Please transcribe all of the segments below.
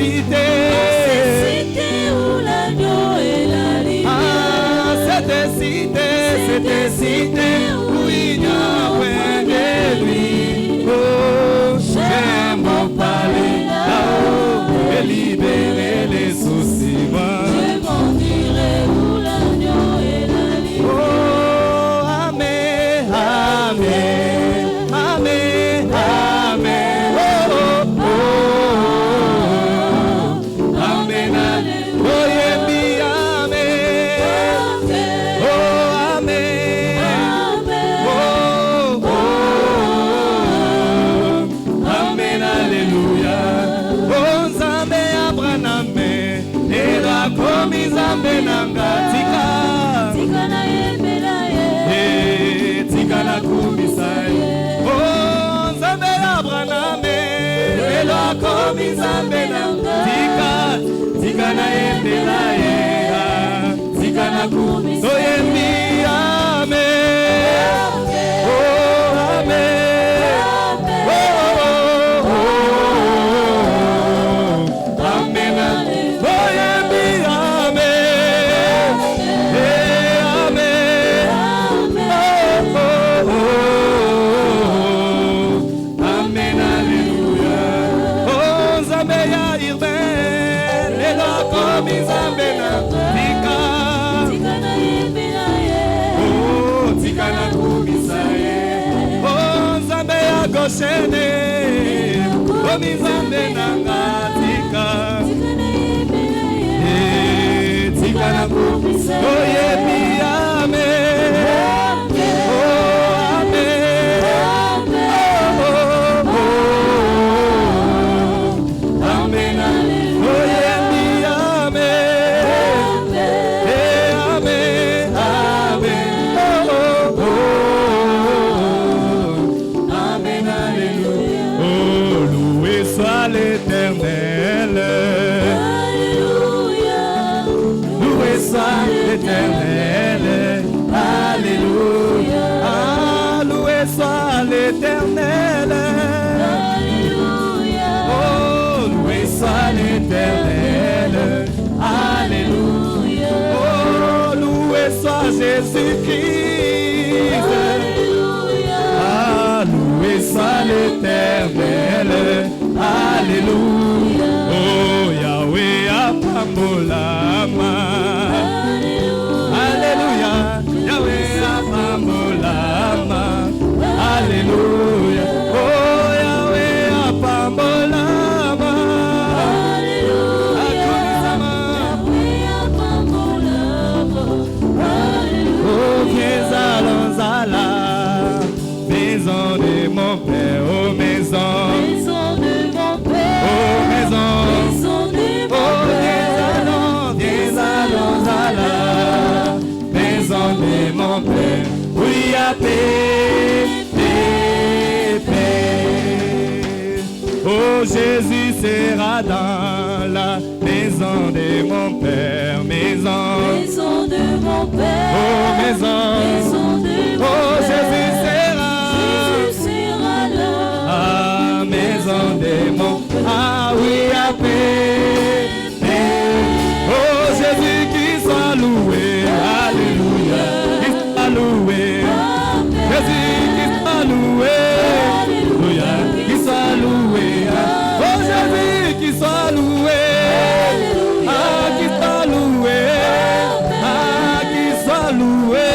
cité. Où l'agneau et la liberté. Cette cité où il n'y a point de lui. Oh, j'aime mon palais là-haut et libérer les soucis. Je m'en dirai où l'agneau et la liberté. Oh, amen, amen, amen, amen. Oh, oh, oh, amen, amen. Oh, yeah, me, amen. Oh, amen. Oh, oh, amen, alléluia. Oh, Nzambe Abraham, et la commis Nzambe Nangatika. Tika na yembela ye. Tika na kumisa ye. Oh, Nzambe Abraham, et la commis Nzambe Nangatika. Tika na yembela ye. Tika na kumisa ye. Oh, yembi, amen. Oh, amen. Oh, oh, oh, amen. Oh, yembi, amen. Eh, amen. Oh, oh, oh, amen, alléluia. Oh, Nzambe ya Irben, lelo komi Nzambe na tika. Tika na yembela ye. Oh, tika na kumisa ye. Oh, Nzambe ya Goshene, komi Nzambe na tika. Tika na yembela ye. Tika na kumisa ye. Oh, yebi, amen. Oh, amen. Oh, oh, oh, amen. Oh, yebi, amen. Eh, amen, amen. Oh, oh, oh, amen, alléluia. Oh, loué soit l'Éternel. Alléluia. Loué soit l'Éternel. Alléluia. Ah, loué soit l'Éternel. Alléluia. Oh, loué soit l'Éternel. Alléluia. Oh, loué soit Jésus-Christ. Alléluia. Ah, loué soit l'Éternel. Alléluia. Oh, Yahweh apambolama. Alléluia. Yahweh apambolama. Alléluia. Oh, Yahweh apambolama. Akumisama. Oh, viens allons à la maison de mon père. Oh, maison. Maison de mon père. Oh, maison. Maison de mon Oh, père. viens allons à la maison de mon père. Oui, il y a paix, paix, paix. Oh, Jésus sera dans la maison de mon père. Maison. Maison de mon père. Oh, maison. Maison de mon Oh, père. Jésus sera. Jésus sera là. Ah, maison de mon père. Ah, oui, à paix, paix. Oh, Jésus qui soit loué. Alléluia. Qui soit loué. Jésus qui soit loué. Alléluia. Qui soit loué. Oh, Jésus qui soit loué. Ah, qui soit loué. Ah, qui soit loué.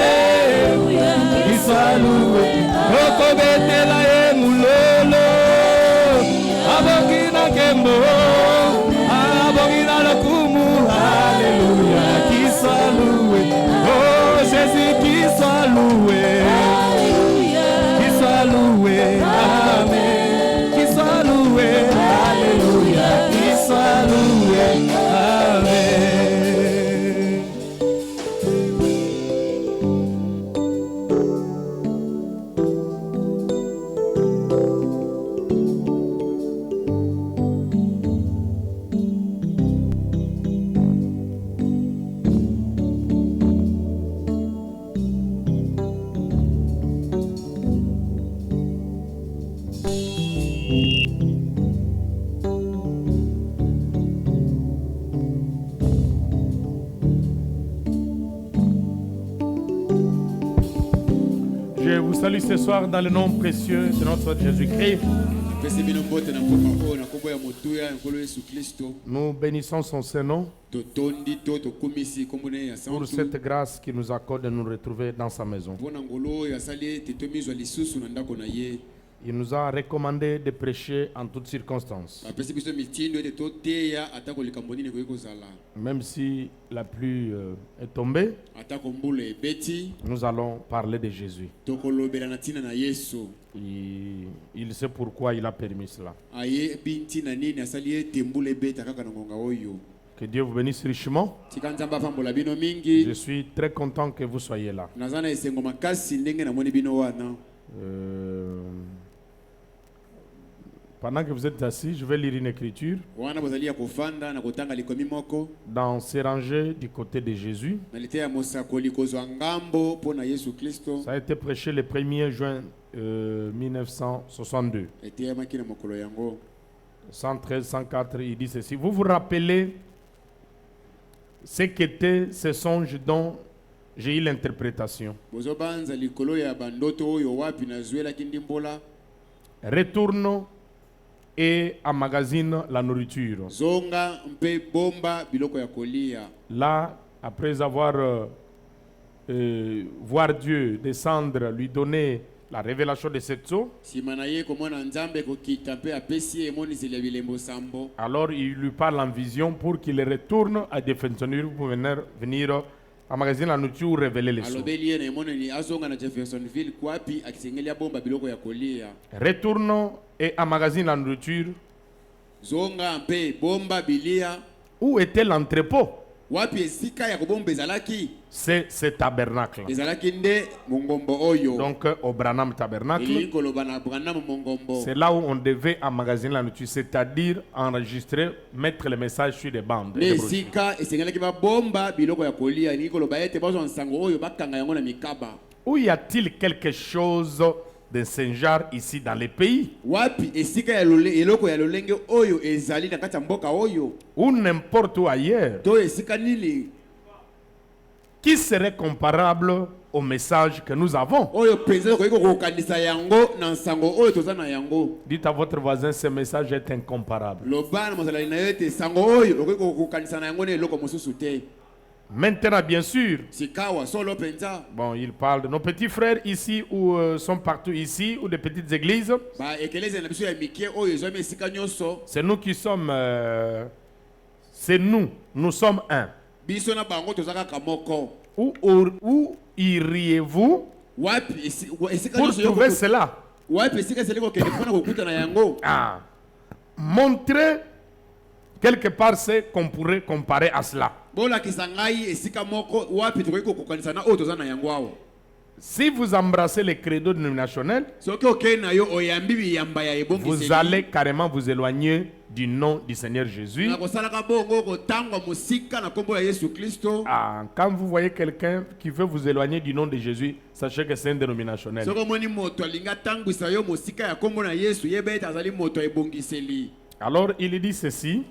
Qui soit loué. Oh, kobetela ye mulolo. Abongina kembo. Abongina lokumu. Alléluia. Qui soit loué. Oh, Jésus qui soit loué. Qui soit loué. Amen. Qui soit loué. Alléluia. Qui soit loué. Amen. salue ce soir dans le nom précieux de notre Jésus-Christ. Nous bénissons son Saint-Nom pour cette grâce qu'il nous accorde de nous retrouver dans sa maison. Il nous a recommandé de prêcher en toutes circonstances. Même si la pluie est tombée, nous allons parler de Jésus. Il sait pourquoi il a permis cela. Que Dieu vous bénisse richement. Je suis très content que vous soyez là. Pendant que vous êtes assis, je vais lire une écriture dans ces rangées du côté de Jésus. Ça a été prêché le 1er juin 1962. 113, 104, il dit ceci. Vous vous rappelez ce qu'était ce songe dont j'ai eu l'interprétation. Retourne et emmagasine la nourriture. Là, après avoir voir Dieu descendre, lui donner la révélation de cette eau, alors il lui parle en vision pour qu'il retourne à Jeffersonville pour venir emmagasiner la nourriture ou révéler les eaux. Retourne et emmagasine la nourriture. Où était l'entrepôt? C'est ce tabernacle. Donc au Branham Tabernacle, c'est là où on devait emmagasiner la nourriture, c'est-à-dire enregistrer, mettre les messages sur des bandes. Où y a-t-il quelque chose de ce genre ici dans les pays? Ou n'importe où ailleurs, qui serait comparable au message que nous avons? Dites à votre voisin, ce message est incomparable. Maintenant, bien sûr, bon, il parle de nos petits frères ici ou sont partout ici, ou des petites églises. C'est nous qui sommes, nous sommes un. Où iriez-vous pour trouver cela? Montrez quelque part ce qu'on pourrait comparer à cela. Si vous embrassez les credos dénominationnels, vous allez carrément vous éloigner du nom du Seigneur Jésus. Quand vous voyez quelqu'un qui veut vous éloigner du nom de Jésus, sachez que c'est un dénominationnel. Alors il dit ceci,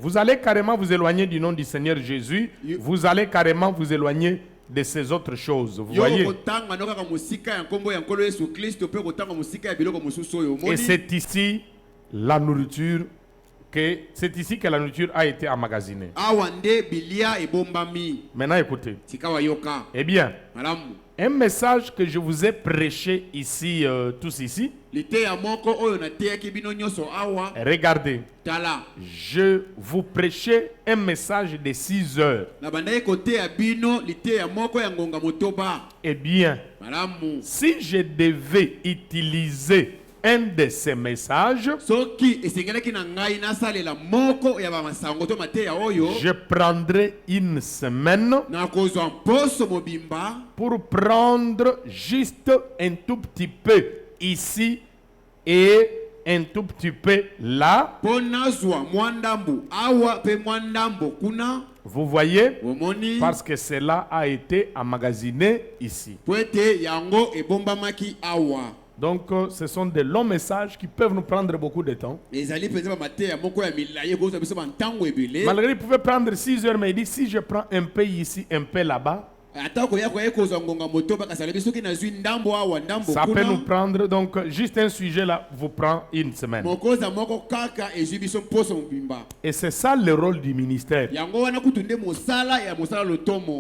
vous allez carrément vous éloigner du nom du Seigneur Jésus, vous allez carrément vous éloigner de ces autres choses. Vous voyez? Et c'est ici la nourriture, c'est ici que la nourriture a été emmagasinée. Maintenant écoutez. Eh bien, un message que je vous ai prêché ici, tous ici. Regardez, je vous prêchais un message de 6 heures. Eh bien, si je devais utiliser un de ces messages, je prendrai une semaine pour prendre juste un tout petit peu ici et un tout petit peu là. Vous voyez? Parce que cela a été emmagasiné ici. Donc, ce sont des longs messages qui peuvent nous prendre beaucoup de temps. Malgré, il pouvait prendre 6 heures, mais il dit, si je prends un peu ici, un peu là-bas, Ça peut nous prendre, donc, juste un sujet là, vous prend une semaine. Et c'est ça le rôle du ministère.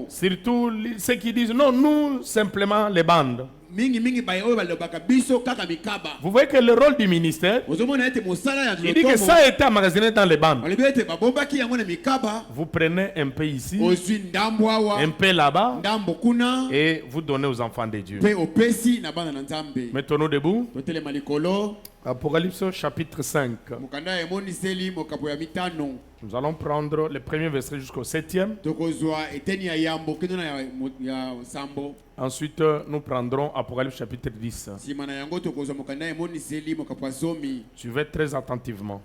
Surtout ceux qui disent, non, nous, simplement les bandes. Vous voyez que le rôle du ministère, il dit que ça a été emmagasiné dans les bandes. Vous prenez un peu ici, un peu là-bas, et vous donnez aux enfants de Dieu. Mettons-nous debout. Apocalypse chapitre 5. Nous allons prendre le premier verset jusqu'au 7e. Ensuite, nous prendrons Apocalypse chapitre 10. Suivez très attentivement.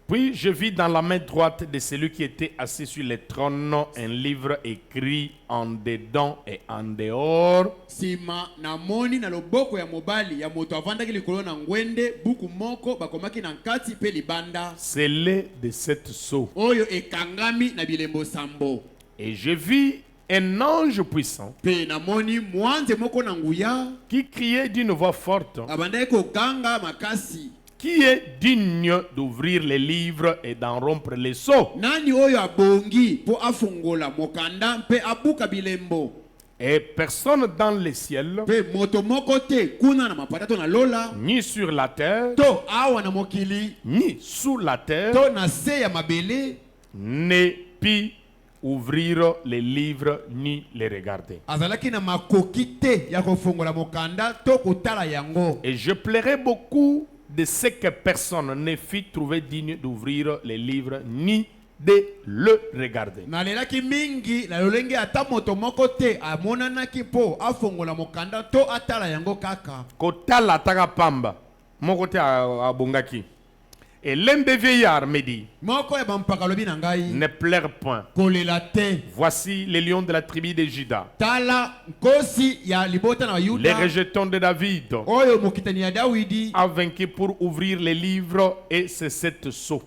Puis je vis dans la main droite de celui qui était assis sur le trône un livre écrit en dedans et en dehors. Scellé de 7 sceaux. Et je vis un ange puissant qui criait d'une voix forte, qui est digne d'ouvrir les livres et d'en rompre les sceaux. Et personne dans les ciels, ni sur la terre, ni sous la terre, ne peut ouvrir les livres ni les regarder. Et je plairais beaucoup de ce que personne ne fit trouver digne d'ouvrir les livres ni de le regarder. Kotala taka pamba moko te abongaki. Et l'un des vieillards me dit, ne pleure point. Voici les lions de la tribu de Juda, les rejetons de David, a vaincu pour ouvrir les livres et ses 7 sceaux.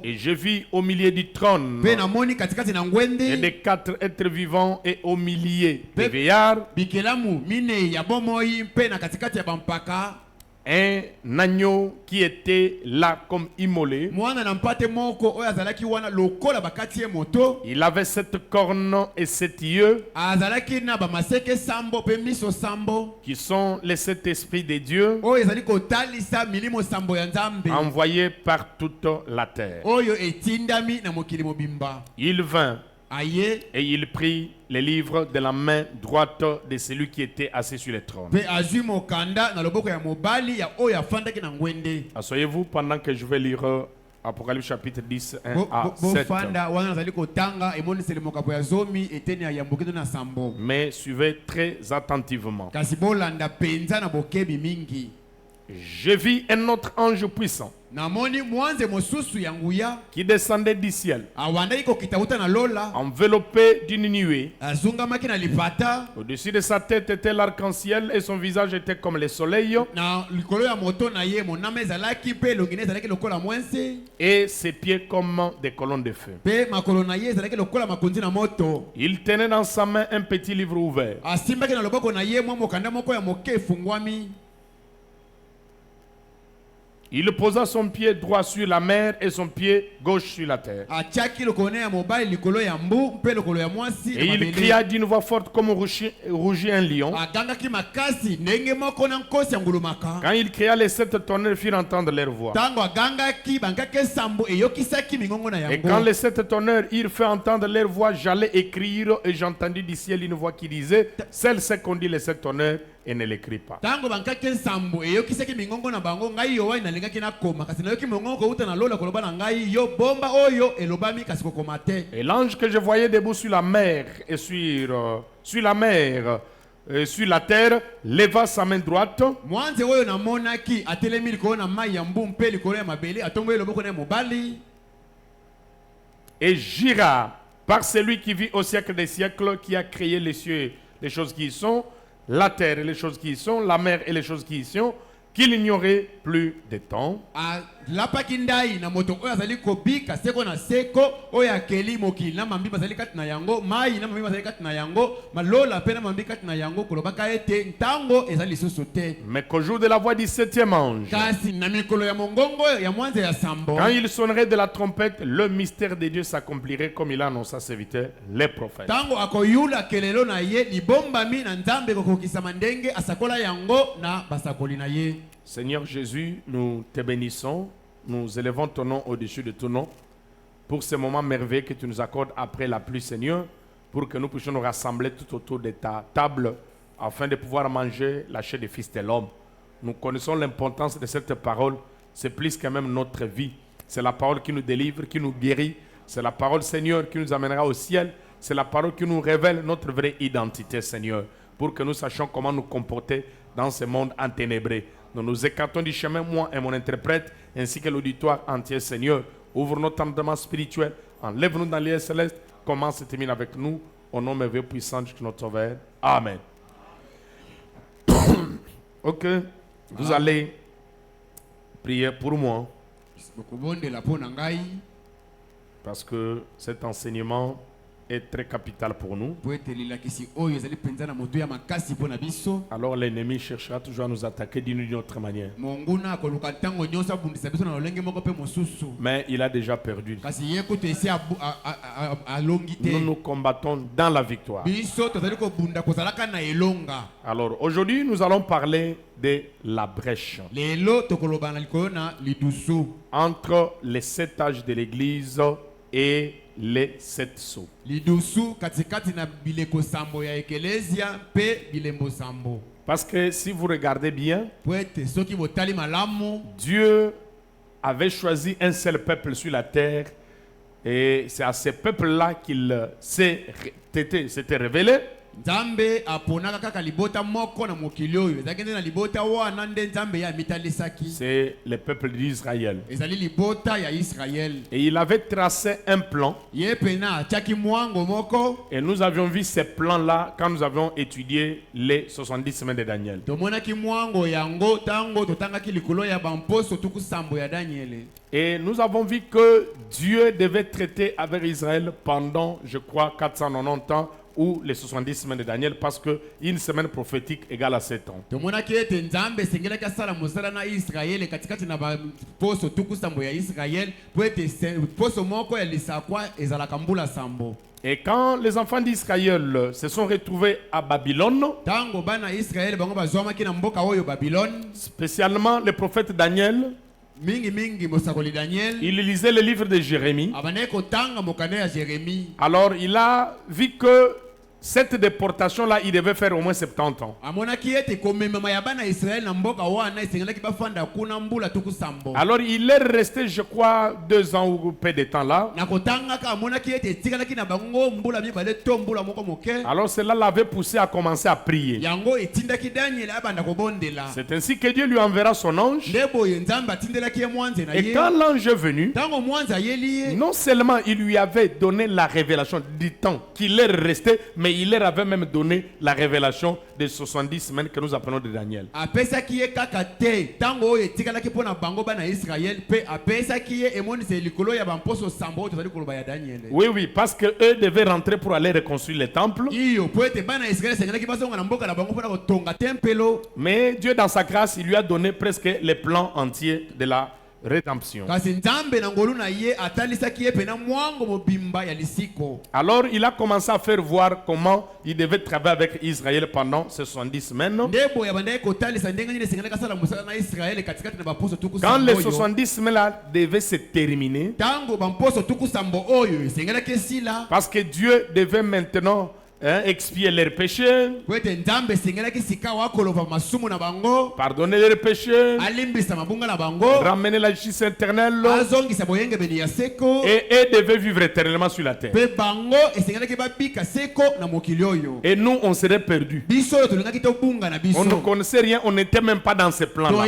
Et je vis au milieu du trône et des 4 êtres vivants et au milieu des vieillards un agneau qui était là comme immolé. Il avait 7 cornes et 7 yeux, qui sont les 7 esprits de Dieu envoyés par toute la terre. Il vint et il prit les livres de la main droite de celui qui était assis sur le trône. Asseyez-vous pendant que je vais lire Apocalypse chapitre 10, 1 à 7. Mais suivez très attentivement. Je vis un autre ange puissant qui descendait du ciel, enveloppé d'une nuée. Au-dessus de sa tête était l'arc-en-ciel et son visage était comme le soleil. Et ses pieds comme des colonnes de feu. Il tenait dans sa main un petit livre ouvert. Il posa son pied droit sur la mer et son pied gauche sur la terre. Et il cria d'une voix forte comme rugit un lion. Quand il cria, les 7 tonnerres firent entendre leur voix. Et quand les 7 tonnerres eurent fait entendre leur voix, j'allais écrire et j'entendis du ciel une voix qui disait, celle ce qu'on dit les 7 tonnerres et ne l'écrit pas. Et l'ange que je voyais debout sur la mer et sur la terre leva sa main droite et jura par celui qui vit au siècle des siècles, qui a créé les cieux, les choses qui y sont, la terre et les choses qui y sont, la mer et les choses qui y sont, qu'il n'y aurait plus de temps. alapaki ndai na moto oyo azali kobika seko na seko oyo akeli mokili na mambi bazali kati na yango mai na mambi bazali kati na yango malola pe na mambi kati na yango kolobaka ete ntango ezali lisusu te. Mais qu'au jour de la voix du septième ange, kasi na mikolo ya mongongo ya mwanza ya sambo, quand il sonnerait de la trompette, le mystère de Dieu s'accomplirait comme il a annoncé à ses serviteurs, les prophètes. tango akoyula kelelo na ye libombami na nzambe kokokisama ndenge asakola yango na basakoli na ye. Seigneur Jésus, nous te bénissons, nous élevons ton nom au-dessus de tout nom pour ce moment merveilleux que tu nous accordes après la pluie, Seigneur, pour que nous puissions nous rassembler tout autour de ta table afin de pouvoir manger la chair du Fils de l'homme. Nous connaissons l'importance de cette parole, c'est plus que même notre vie. C'est la parole qui nous délivre, qui nous guérit, c'est la parole, Seigneur, qui nous amènera au ciel, c'est la parole qui nous révèle notre vraie identité, Seigneur, pour que nous sachions comment nous comporter dans ce monde enténébré. Nous nous écartons du chemin, moi et mon interprète, ainsi que l'auditoire entier, Seigneur. Ouvre nos entendements spirituels, enlève-nous dans les célestes, commence et termine avec nous, au nom merveilleux puissant de notre Sauveur. Amen. Ok, vous allez prier pour moi, parce que cet enseignement est très capital pour nous. Alors l'ennemi cherchera toujours à nous attaquer d'une autre manière. Mais il a déjà perdu. Nous nous combattons dans la victoire. Alors aujourd'hui nous allons parler de la brèche entre les 7 âges de l'église et les 7 sceaux. Parce que si vous regardez bien, Dieu avait choisi un seul peuple sur la terre et c'est à ce peuple-là qu'il s'était révélé. Nzambe aponaka kaka libota moko na mokili oyo ezakende na libota wana nde Nzambe ya mitalisaki. C'est le peuple d'Israël. Ezali libota ya Israël. Et il avait tracé un plan. Yepena atiaki mwango moko. Et nous avions vu ces plans-là quand nous avions étudié les 70 semaines de Daniel. Tomonaki mwango yango tango totangaki likolo ya bamposo tuku sambo ya Daniel. Et nous avons vu que Dieu devait traiter avec Israël pendant, je crois, 490 ans ou les 70 semaines de Daniel, parce que une semaine prophétique égale à 7 ans. Et quand les enfants d'Israël se sont retrouvés à Babylone, spécialement le prophète Daniel, il lisait le livre de Jérémie. Alors il a vu que cette déportation-là, il devait faire au moins 70 ans. Alors il est resté, je crois, 2 ans ou peu de temps là. Alors cela l'avait poussé à commencer à prier. C'est ainsi que Dieu lui enverra son ange. Et quand l'ange est venu, non seulement il lui avait donné la révélation du temps qu'il est resté, mais il leur avait même donné la révélation des 70 semaines que nous apprenons de Daniel. Oui, oui, parce qu'eux devaient rentrer pour aller reconstruire le temple. Mais Dieu, dans sa grâce, il lui a donné presque les plans entiers de la rédemption. Alors il a commencé à faire voir comment il devait travailler avec Israël pendant ces 70 semaines. Quand les 70 semaines devaient se terminer, parce que Dieu devait maintenant expier leurs péchés, pardonner leurs péchés, ramener la justice éternelle, et eux devaient vivre éternellement sur la terre. Et nous, on serait perdus. On ne connaissait rien, on n'était même pas dans ce plan-là.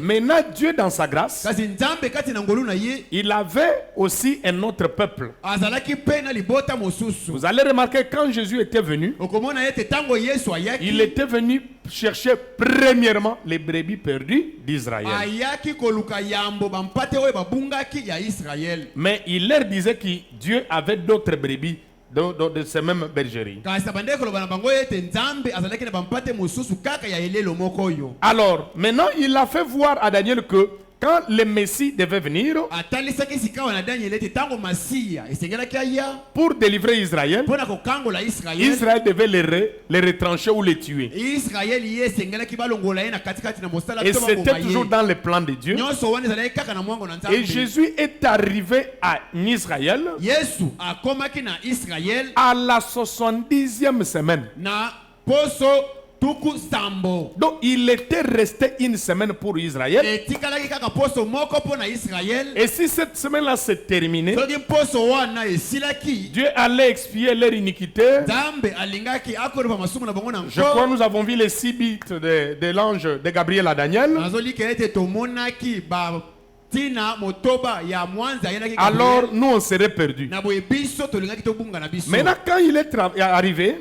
Maintenant, Dieu, dans sa grâce, il avait aussi un autre peuple Vous allez remarquer quand Jésus était venu, il était venu chercher premièrement les brebis perdues d'Israël. Mais il leur disait que Dieu avait d'autres brebis de ces mêmes bergeries. Alors, maintenant, il a fait voir à Daniel que quand le Messie devait venir pour délivrer Israël, Israël devait les retrancher ou les tuer. Et c'était toujours dans le plan de Dieu. Et Jésus est arrivé à Israël à la 70e semaine. Donc il était resté une semaine pour Israël. Et si cette semaine-là s'est terminée, Dieu allait expier leur iniquité. Je crois que nous avons vu les 6 bits de l'ange de Gabriel à Daniel. Alors nous on serait perdus. Maintenant quand il est arrivé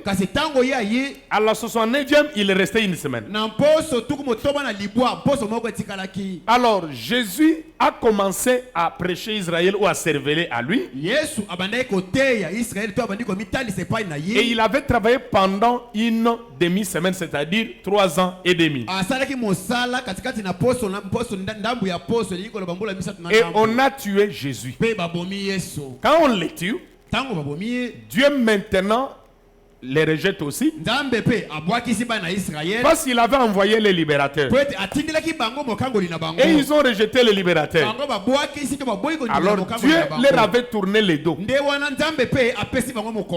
à la 69e, il est resté une semaine. Alors Jésus a commencé à prêcher Israël ou à servir à lui. Et il avait travaillé pendant une demi-semaine, c'est-à-dire 3 ans et demi. Et on a tué Jésus. Quand on le tue, Dieu maintenant les rejette aussi. Parce qu'il avait envoyé les libérateurs. Et ils ont rejeté les libérateurs. Alors Dieu leur avait tourné les dos.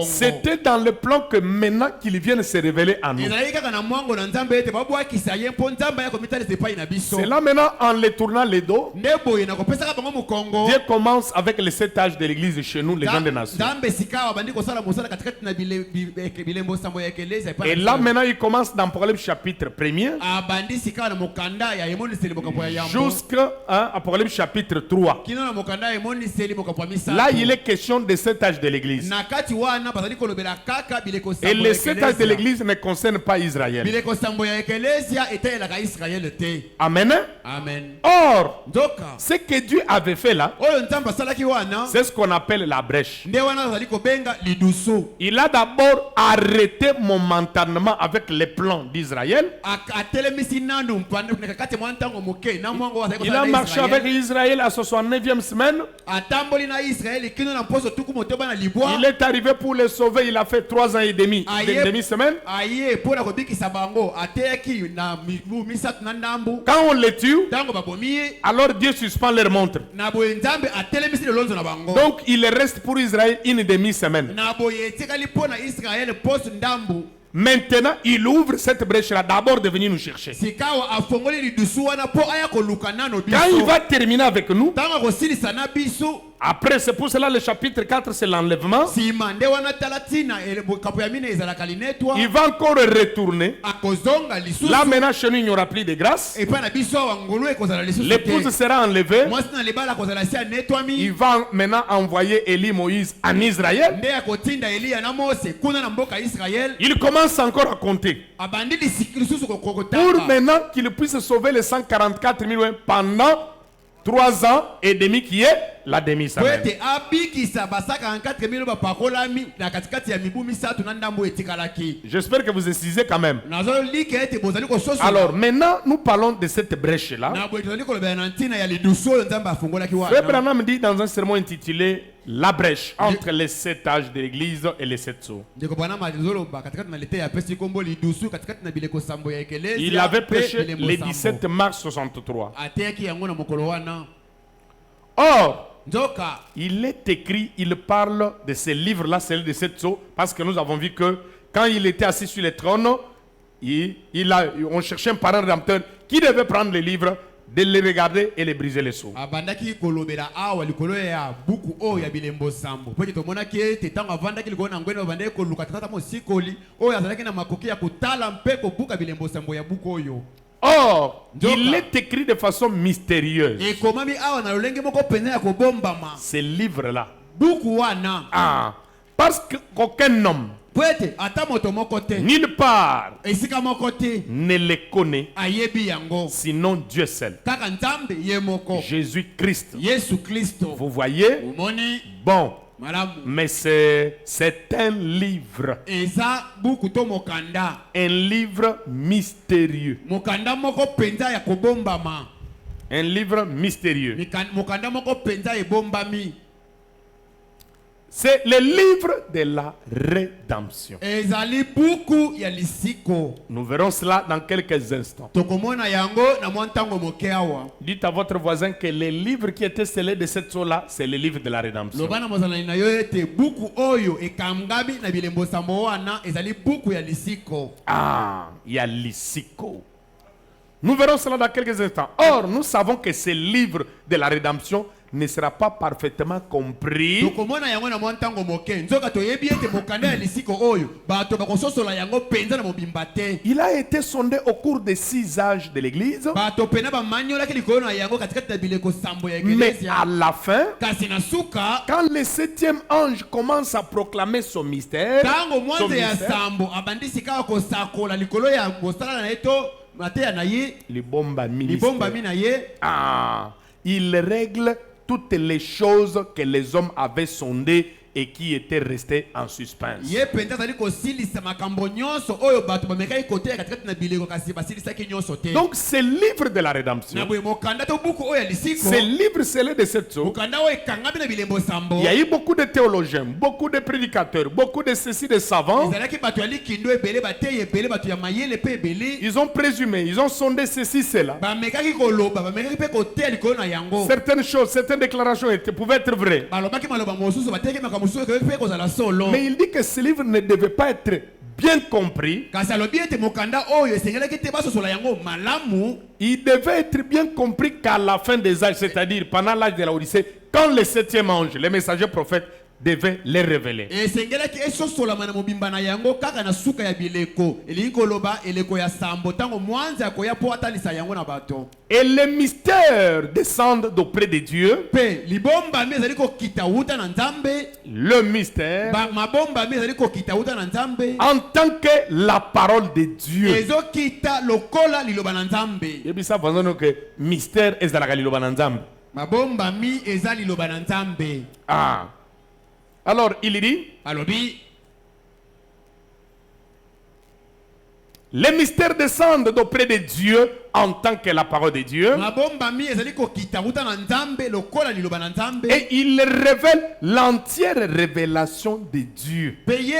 C'était dans le plan que maintenant qu'ils viennent se révéler à nous. C'est là maintenant en les tournant les dos, Dieu commence avec les 7 âges de l'église chez nous, les gens des nations. Et là maintenant il commence dans Apocalypse chapitre 1er jusqu'à Apocalypse chapitre 3. Là il est question des 7 âges de l'église. Et les 7 âges de l'église ne concernent pas Israël. Amen. Or, ce que Dieu avait fait là, c'est ce qu'on appelle la brèche. Il a d'abord arrêté momentanément avec les plans d'Israël. Il a marché avec Israël à 69e semaine. Il est arrivé pour les sauver. Il a fait 3 ans et demi, une demi-semaine. Quand on les tue, alors Dieu suspend leur montre. Donc il reste pour Israël une demi-semaine. Maintenant, il ouvre cette brèche-là d'abord de venir nous chercher. Quand il va terminer avec nous, après c'est pour cela le chapitre 4 c'est l'enlèvement. Il va encore retourner. Là maintenant chez nous il n'y aura plus de grâce. L'épouse sera enlevée. Il va maintenant envoyer Élie Moïse en Israël. Il commence encore à compter pour maintenant qu'il puisse sauver les 144 000 pendant 3 ans et demi qui est la demi-semaine. J'espère que vous incisez quand même. Alors maintenant nous parlons de cette brèche là. Frère Branham dit dans un sermon intitulé La brèche entre les 7 âges de l'église et les 7 sceaux. Il avait prêché le 17 mars 63. Or, il est écrit, il parle de ces livres-là, celle de 7 sceaux, parce que nous avons vu que quand il était assis sur le trône, on cherchait un parent rédempteur qui devait prendre les livres, de les regarder et les briser les sceaux. Or, il est écrit de façon mystérieuse. Ces livres-là buku wana Ah, parce qu'aucun homme, po ete ata moto moko te nulle part, esika moko te ne les connaît, ayebi yango sinon Dieu seul. kaka nzambe ye moko Jésus-Christ. Yesu Kristo. Vous voyez? Omoni Bon, malamu mais c'est un livre. eza buku to mokanda Un livre mystérieux. mokanda moko penza ya kobombama Un livre mystérieux. mokanda moko penza ebombami C'est le livre de la rédemption. ezali buku ya lisiko. Nous verrons cela dans quelques instants. Tokomona yango na mwa ntango moke awa. Dites à votre voisin que le livre qui était scellé de cette eau-là, c'est le livre de la rédemption. Loba na mozalani na yo ete buku oyo ekamgabi na bilembo sambo wana ezali buku ya lisiko. Ah, il y a l'isico. Nous verrons cela dans quelques instants. Or, nous savons que ce livre de la rédemption ne sera pas parfaitement compris. Tokomona yango na mwa ntango moke. Nzoka toyebi ete mokanda ya lisiko oyo bato bakososola yango penza na mobimba te. Il a été sondé au cours des 6 âges de l'église. Bato pena bamanyolaki likolo na yango katikati na bileko sambo ya Mais eklesia. à la fin, Kasi na suka quand le 7e ange commence à proclamer son mystère, tango mwanze ya sambo abandisi kaka kosakola likolo ya mosala na ye to mateya na ye libomba libombami na ye. Ah, il règle toutes les choses que les hommes avaient sondées et qui étaient restées en suspens. Ye penza azali kosilisa makambo nyonso oyo bato bamekaki koteya katikati na bileko kasi basilisaki nyonso te. Donc ce livre de la rédemption, na boye mokanda to buku oyo ya lisiko ce livre scellé de cette eau, mokanda oyo ekangami na bilembo sambo il y a eu beaucoup de théologiens, beaucoup de prédicateurs, beaucoup de ceci, de savants. ezalaki bato ya likindo ebele bateyi ebele bato ya mayele mpe ebele Ils ont présumé, ils ont sondé ceci, cela. bamekaki koloba bamekaki mpe koteya likolo na yango. Certaines choses, certaines déclarations pouvaient être vraies. balobaki maloba mosusu bateyaki makambo mosusu ekoki mpe kozala solo. Mais il dit que ce livre ne devait pas être bien compris. kasi alobi ete mokanda oyo esengelaki te basosola yango malamu. Il devait être bien compris qu'à la fin des âges, c'est-à-dire pendant l'âge de la Odyssée, quand le 7e ange, les messagers prophètes, devait les révéler. esengelaki esosolama na mobimba na yango kaka na suka ya bileko elingi koloba eleko ya sambo ntango mwanza akoya mpo atalisa yango na bato. Et les mystères descendent d'auprès de Dieu. mpe libombami ezali kokita wuta na nzambe. Le mystère, mabombami ezali kokita wuta na nzambe en tant que la parole de Dieu. ezokita lokola liloba na nzambe. Et puis ça, vous savez que mystère est dans la Galiloba Nanzambe. mabombami eza liloba na nzambe. Ah. Alors, il dit, alobi les mystères descendent d'auprès de Dieu en tant que la parole de Dieu. mabombami ezali kokita wuta na nzambe lokola liloba na nzambe. Et il révèle l'entière révélation de Dieu. mpe ye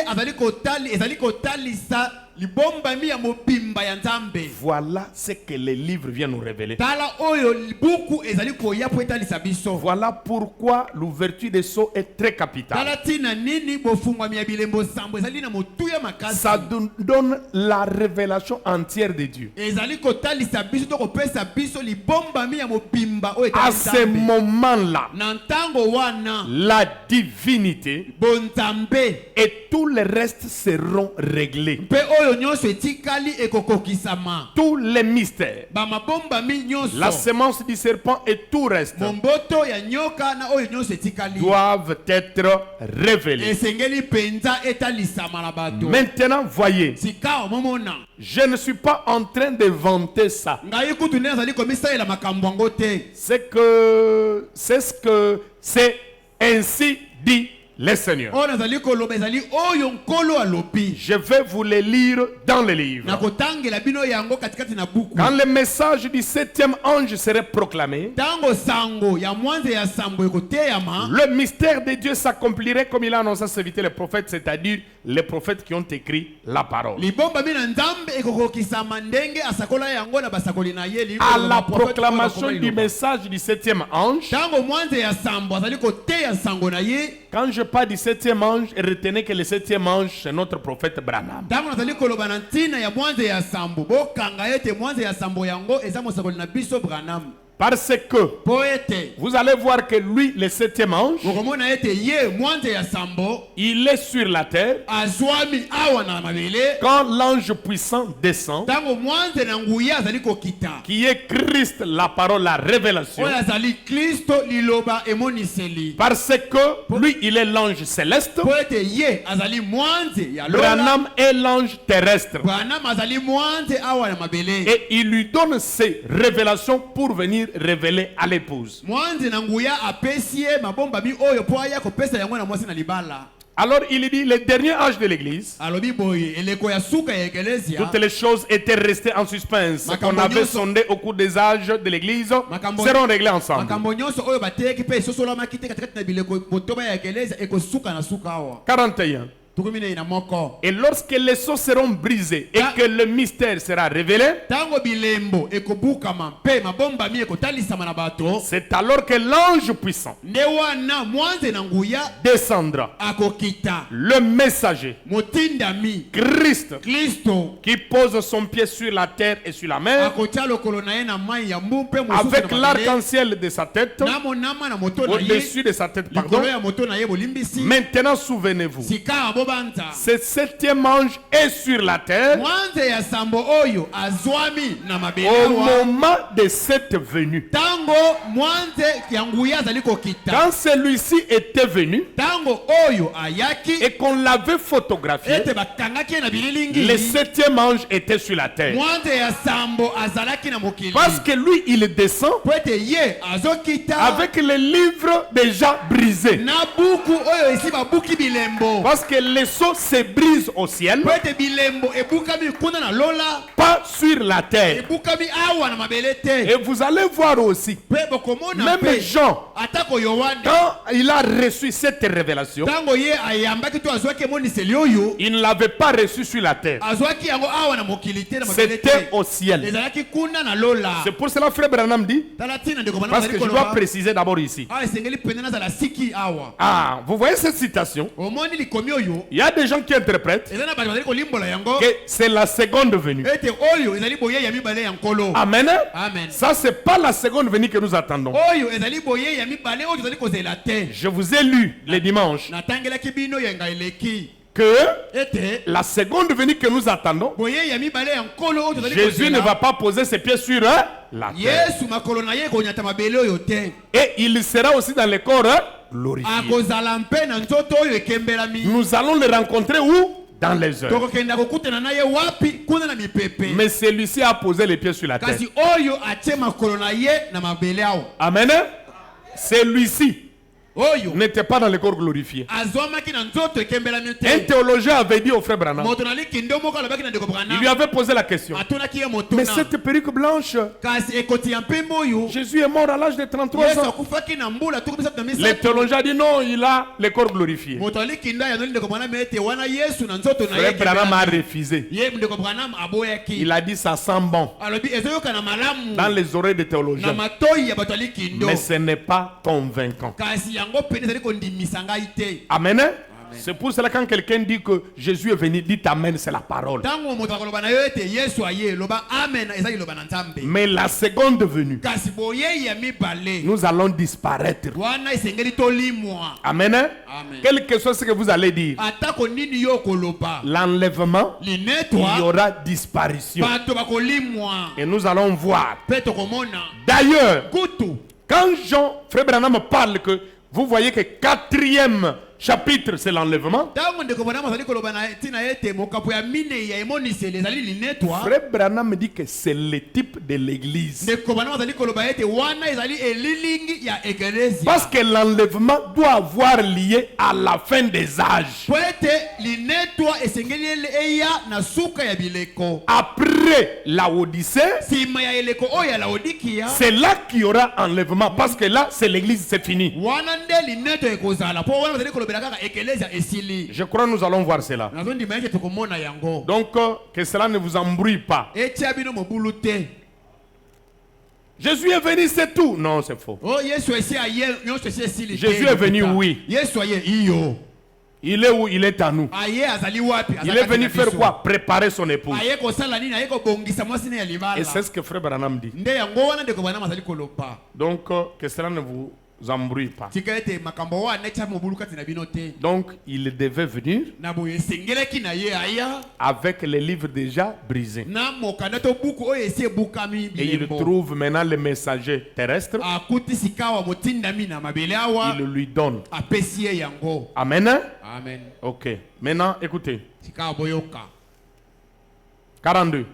ezali kotalisa libombami ya mobimba ya nzambe. Voilà ce que les livres viennent nous révéler. tala oyo buku ezali koya po etalisa biso. Voilà pourquoi l'ouverture des sceaux est très capitale. tala tina nini bofungwami ya bilembo sambo ezali na motuya makasi. Ça donne la révélation entière de Dieu. ezali kotalisa biso to kopesa biso libombami ya mobimba oyo À etalisa ce nzambe. moment-là, na ntango wana la divinité bonzambe et tout le reste seront réglés. mpe oyo nyonso etikali ekokokisama. Tous les mystères, bamabombami nyonso la semence du serpent et tout reste momboto ya nyoka na oyo nyonso etikali doivent être révélés. esengeli penza etalisama na bato. Maintenant, voyez, sika omomona je ne suis pas en train de vanter ça. ngai kutu nde nazali komisalela makambo yango te. C'est ainsi dit le Seigneur. oyo nazali koloba ezali oyo nkolo alobi. Je vais vous les lire dans le livre. nakotangela bino yango katikati na buku. Quand le message du 7e ange serait proclamé, ntango sango ya mwanze ya sambo ekoteyama. le mystère de Dieu s'accomplirait comme il a annoncé à ses serviteurs les prophètes, c'est-à-dire les prophètes qui ont écrit la parole. libombami na nzambe ekokokisama ndenge asakola yango na basakoli na ye. À la proclamation du message du 7e ange, ntango mwanze ya sambo azali koteya sango na ye. quand je parle du 7e ange, retenez que le 7e ange, c'est notre prophète Branham. ntango nazali koloba na ntina ya mwanze ya sambo bokanga ete mwanze ya sambo yango eza mosakoli na biso Branham. Parce que po ete vous allez voir que lui, le septième ange, okomona ete ye mwanze ya sambo il est sur la terre. azwami awa na mabele Quand l'ange puissant descend, ntango mwanze na nguya azali kokita qui est Christ, la parole, la révélation, oyo azali kristo liloba emoniseli parce que lui, il est l'ange céleste, po ete ye azali mwanze ya lola Branham est l'ange terrestre. Branham azali mwanze awa na mabele Et il lui donne ses révélations pour venir révéler à l'épouse. mwanze na nguya apesi ye mabombami oyo po aya kopesa yango na mwasi na libala. Alors il dit, le dernier âge de l'église, alobi boye eleko ya suka ya ekelezia toutes les choses étaient restées en suspens. Ce qu'on avait sondé au cours des âges de l'église seront réglés ensemble. makambo nyonso oyo bateki mpe esosolamaki te katikati na bileko botoba ya ekelezia ekosuka na suka awa 41. tukumi na moko. Et lorsque les sceaux seront brisés et que le mystère sera révélé, tango bilembo ekobukama mpe mabombami ekotalisama na bato, c'est alors que l'ange puissant nde wana mwanze na nguya descendra. akokita Le messager, motindami Christ, kristo qui pose son pied sur la terre et sur la mer, akotia lokolo na ye na mai ya mbu mpe mosusu avec na mabele, l'arc-en-ciel de sa tête, na monama na moto na ye au-dessus de sa tête, pardon. likolo ya moto na ye bolimbisi Maintenant, souvenez-vous, sika bobanza ce septième ange est sur la terre mwanze ya sambo oyo azwami na mabele au awa moment de cette venue. tango mwanze ya nguya azali kokita Quand celui-ci était venu tango oyo ayaki et qu'on l'avait photographié, ete bakangaki ye na le bililingi septième ange était sur la terre. mwanze ya sambo azalaki na mokili Parce que lui, il descend po ete ye azokita avec les livres déjà brisés. na buku oyo esi babuki bilembo Parce que les sceaux se brisent au ciel, po ete bilembo ebukami kuna na lola pas sur la terre. ebukami awa na mabele te Et vous allez voir aussi, mpe bokomona même mpe Jean, atako yohane quand il a reçu cette révélation, ntango ye ayambaki to azwaki emoniseli oyo il ne l'avait pas reçu sur la terre. azwaki yango awa na mokili te na mabele C'était te au ciel. ezalaki kuna na lola. C'est pour cela, frère Branham dit, tala ntina ndeko bana parce bazali que je dois koloba préciser d'abord ici. awa esengeli pene nazala siki awa Ah, vous voyez cette citation? omoni likomi oyo Il y a des gens qui interprètent eza na bato bazali kolimbola yango que c'est la seconde venue. ete oyo ezali boye ya mibale ya nkolo. Amen. Amen. Ça, c'est pas la seconde venue que nous attendons. oyo ezali boye ya mibale oyo tozali kozela te. Je vous ai lu les dimanches natangelaki bino yenga eleki que ete la seconde venue que nous attendons, boye ya mibale ya nkolo oyo tozali Jésus ne va kozela pas poser ses pieds sur la terre. yesu makolo na ye ekonyata mabele oyo te Et il sera aussi dans le corps glorifié. akozala mpe na nzoto oyo ekembelami. Nous allons le rencontrer où? Dans les heures. tokokenda kokutana na ye wapi kuna na mipepe. Mais celui-ci a posé les pieds sur la terre. kasi oyo atie makolo na ye na mabele awo Amen. Celui-ci oyo n'était pas dans le corps glorifié. azwamaki na nzoto ekembelami Un te. théologien avait dit au frère Branham, moto naliki ndo moko alobaki na ndeko il lui Branham avait posé la question, atunaki ye mais motuna cette perruque blanche, kasi ekoti ya mpembe oyo Jésus est mort à l'âge de 33 yesu ans. akufaki na mbula tuku misatu na Le misato. théologien a dit non, il a le corps glorifié. moto aliki ndo ayanoli ndeko Branham ete wana yesu na nzoto na ye Frère Branham a ekembelami. refusé. ye ndeko Branham aboyaki Il a dit ça sent bon alobi ezoyoka na malamu dans les oreilles des na théologiens, matoi ya bato aliki ndo mais ce n'est pas convaincant. kasi yango pene ezali kondimisa ngai te. Amen. C'est pour cela quand quelqu'un dit que Jésus est venu, dit Amen, c'est la parole. ntango moto akoloba na yo ete yesu aye loba amen eza liloba na nzambe. Mais la seconde venue, kasi boyei ya mibale nous allons disparaître. wana esengeli tolimwa. Amen. Amen. Quel que soit ce que vous allez dire, atako nini yo okoloba l'enlèvement, il y linetwa aura disparition. bato bakolimwa Et nous allons voir. mpe tokomona D'ailleurs, kutu. quand Jean, frère Branham parle que vous voyez que quatrième chapitre, c'est l'enlèvement. ntango ndeko Branham azali koloba na ntina ete mokapo ya minei ya emoniseli ezali linetwa. Frère Branham dit que c'est le type de l'église. ndeko Branham azali koloba ete wana ezali elilingi ya eklezia. Parce que l'enlèvement doit avoir lié à la fin des âges. po ete linetwa esengeli eya na suka ya bileko. Après la Odyssée, nsima ya eleko oyo ya laodikia c'est là qu'il y aura enlèvement. Parce que là, c'est l'église, c'est fini. wana nde linetwa ekozala po wana bazali kolobela kaka eklezia esili. Je crois que nous allons voir cela. nazondima ete tokomona yango. Donc, que cela ne vous embrouille pas. etia bino mobulu te. Jésus est venu, c'est tout. Non, c'est faux. oh yesu esi aye nyonso esi esili te. Jésus est venu, oui. yesu aye iyo. Il est où? Il est à nous. aye azali wapi? Il est venu faire quoi? Préparer son épouse. Aye kosala nini? Aye kobongisa mwasi ne ya libala. Et c'est ce que Frère Branham dit. Nde yango wana ndeko Branham azali koloba. Donc, que cela ne vous embrouille pas. Tika ete makambo wana echa mobulu kati na bino te. Donc, il devait venir Na boye sengeleki na ye aya avec les livres déjà brisés. na mokanda to buku oyo esi ebukami Et il bilembo. trouve maintenant le messager terrestre. Akuti sikawa motindami na mabele awa Il lui donne. apesi ye yango. Amen. Amen. Ok. Maintenant, écoutez. Sikawa boyoka. 42.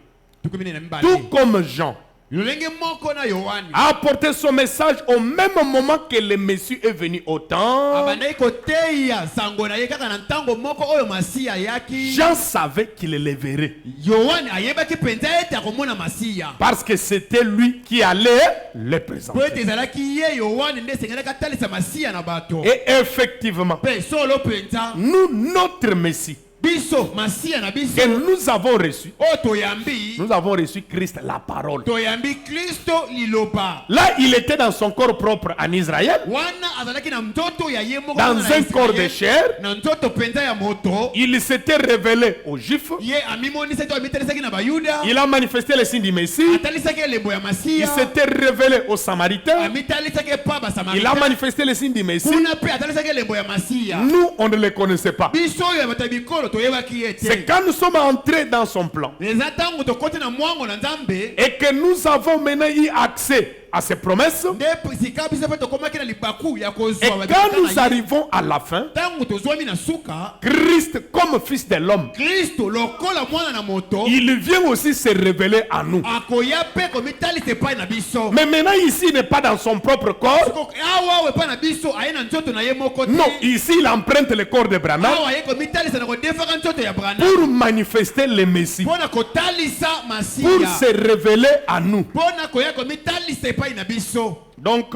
Tukumine na mibale. Tout comme Jean Lolenge moko na Yohani. a apporté son message au même moment que le Messie est venu au temps. Abandai koteya sango na ye kaka na ntango moko oyo Masiya yaki. Jean savait qu'il le verrait. Yohani ayebaki penza ete akomona Masiya. Parce que c'était lui qui allait le Po présenter. ete ezalaki ye Yohani nde esengelaki atalisa Masiya na bato. Et effectivement, Pe solo penza nous, notre Messie, biso Masiya na biso que nous avons reçu, oyo toyambi nous avons reçu Christ, la parole. toyambi Kristo liloba. Là, il était dans son corps propre en Israël, Wana azalaki na mtoto ya ye moko dans na un corps de Israel. chair. Na mtoto penza ya moto. Il s'était révélé aux Juifs. Ye amimonisaki to amitelisaki na bayuda. Il a manifesté les signes du Messie. Atalisaki elembo ya Il Masiya. s'était révélé aux Samaritains. Amitalisaki pa Il a basamaritains. manifesté les signes du Messie. Kuna pe atalisaki elembo ya Masiya. Nous, on ne les connaissait pas. Biso oyo ya bato ya bikolo toyebaki ye te. C'est quand nous sommes entrés dans son plan Eza ntango tokoti na mwango na Nzambe. et que nous avons maintenant eu accès à ses promesses. Nde sika biso pe tokomaki na libaku ya Et kozwa quand nous arrivons à la fin, ntango tozwami na suka. Christ, comme fils de l'homme, Kristo lokola mwana na moto. il vient aussi se révéler à nous. Akoya pe komitalisa epai na biso. Mais maintenant, ici, il n'est pas dans son propre corps. Awa epai na biso aye na nzoto na ye moko te. Non, ici, il emprunte le corps de Branham Awa ye komitalisa na kodefaka nzoto ya Branham. pour manifester le Messie, Mpona kotalisa pour Masiya. se révéler à nous. Mpona koya komitalisa epai na biso. Donc,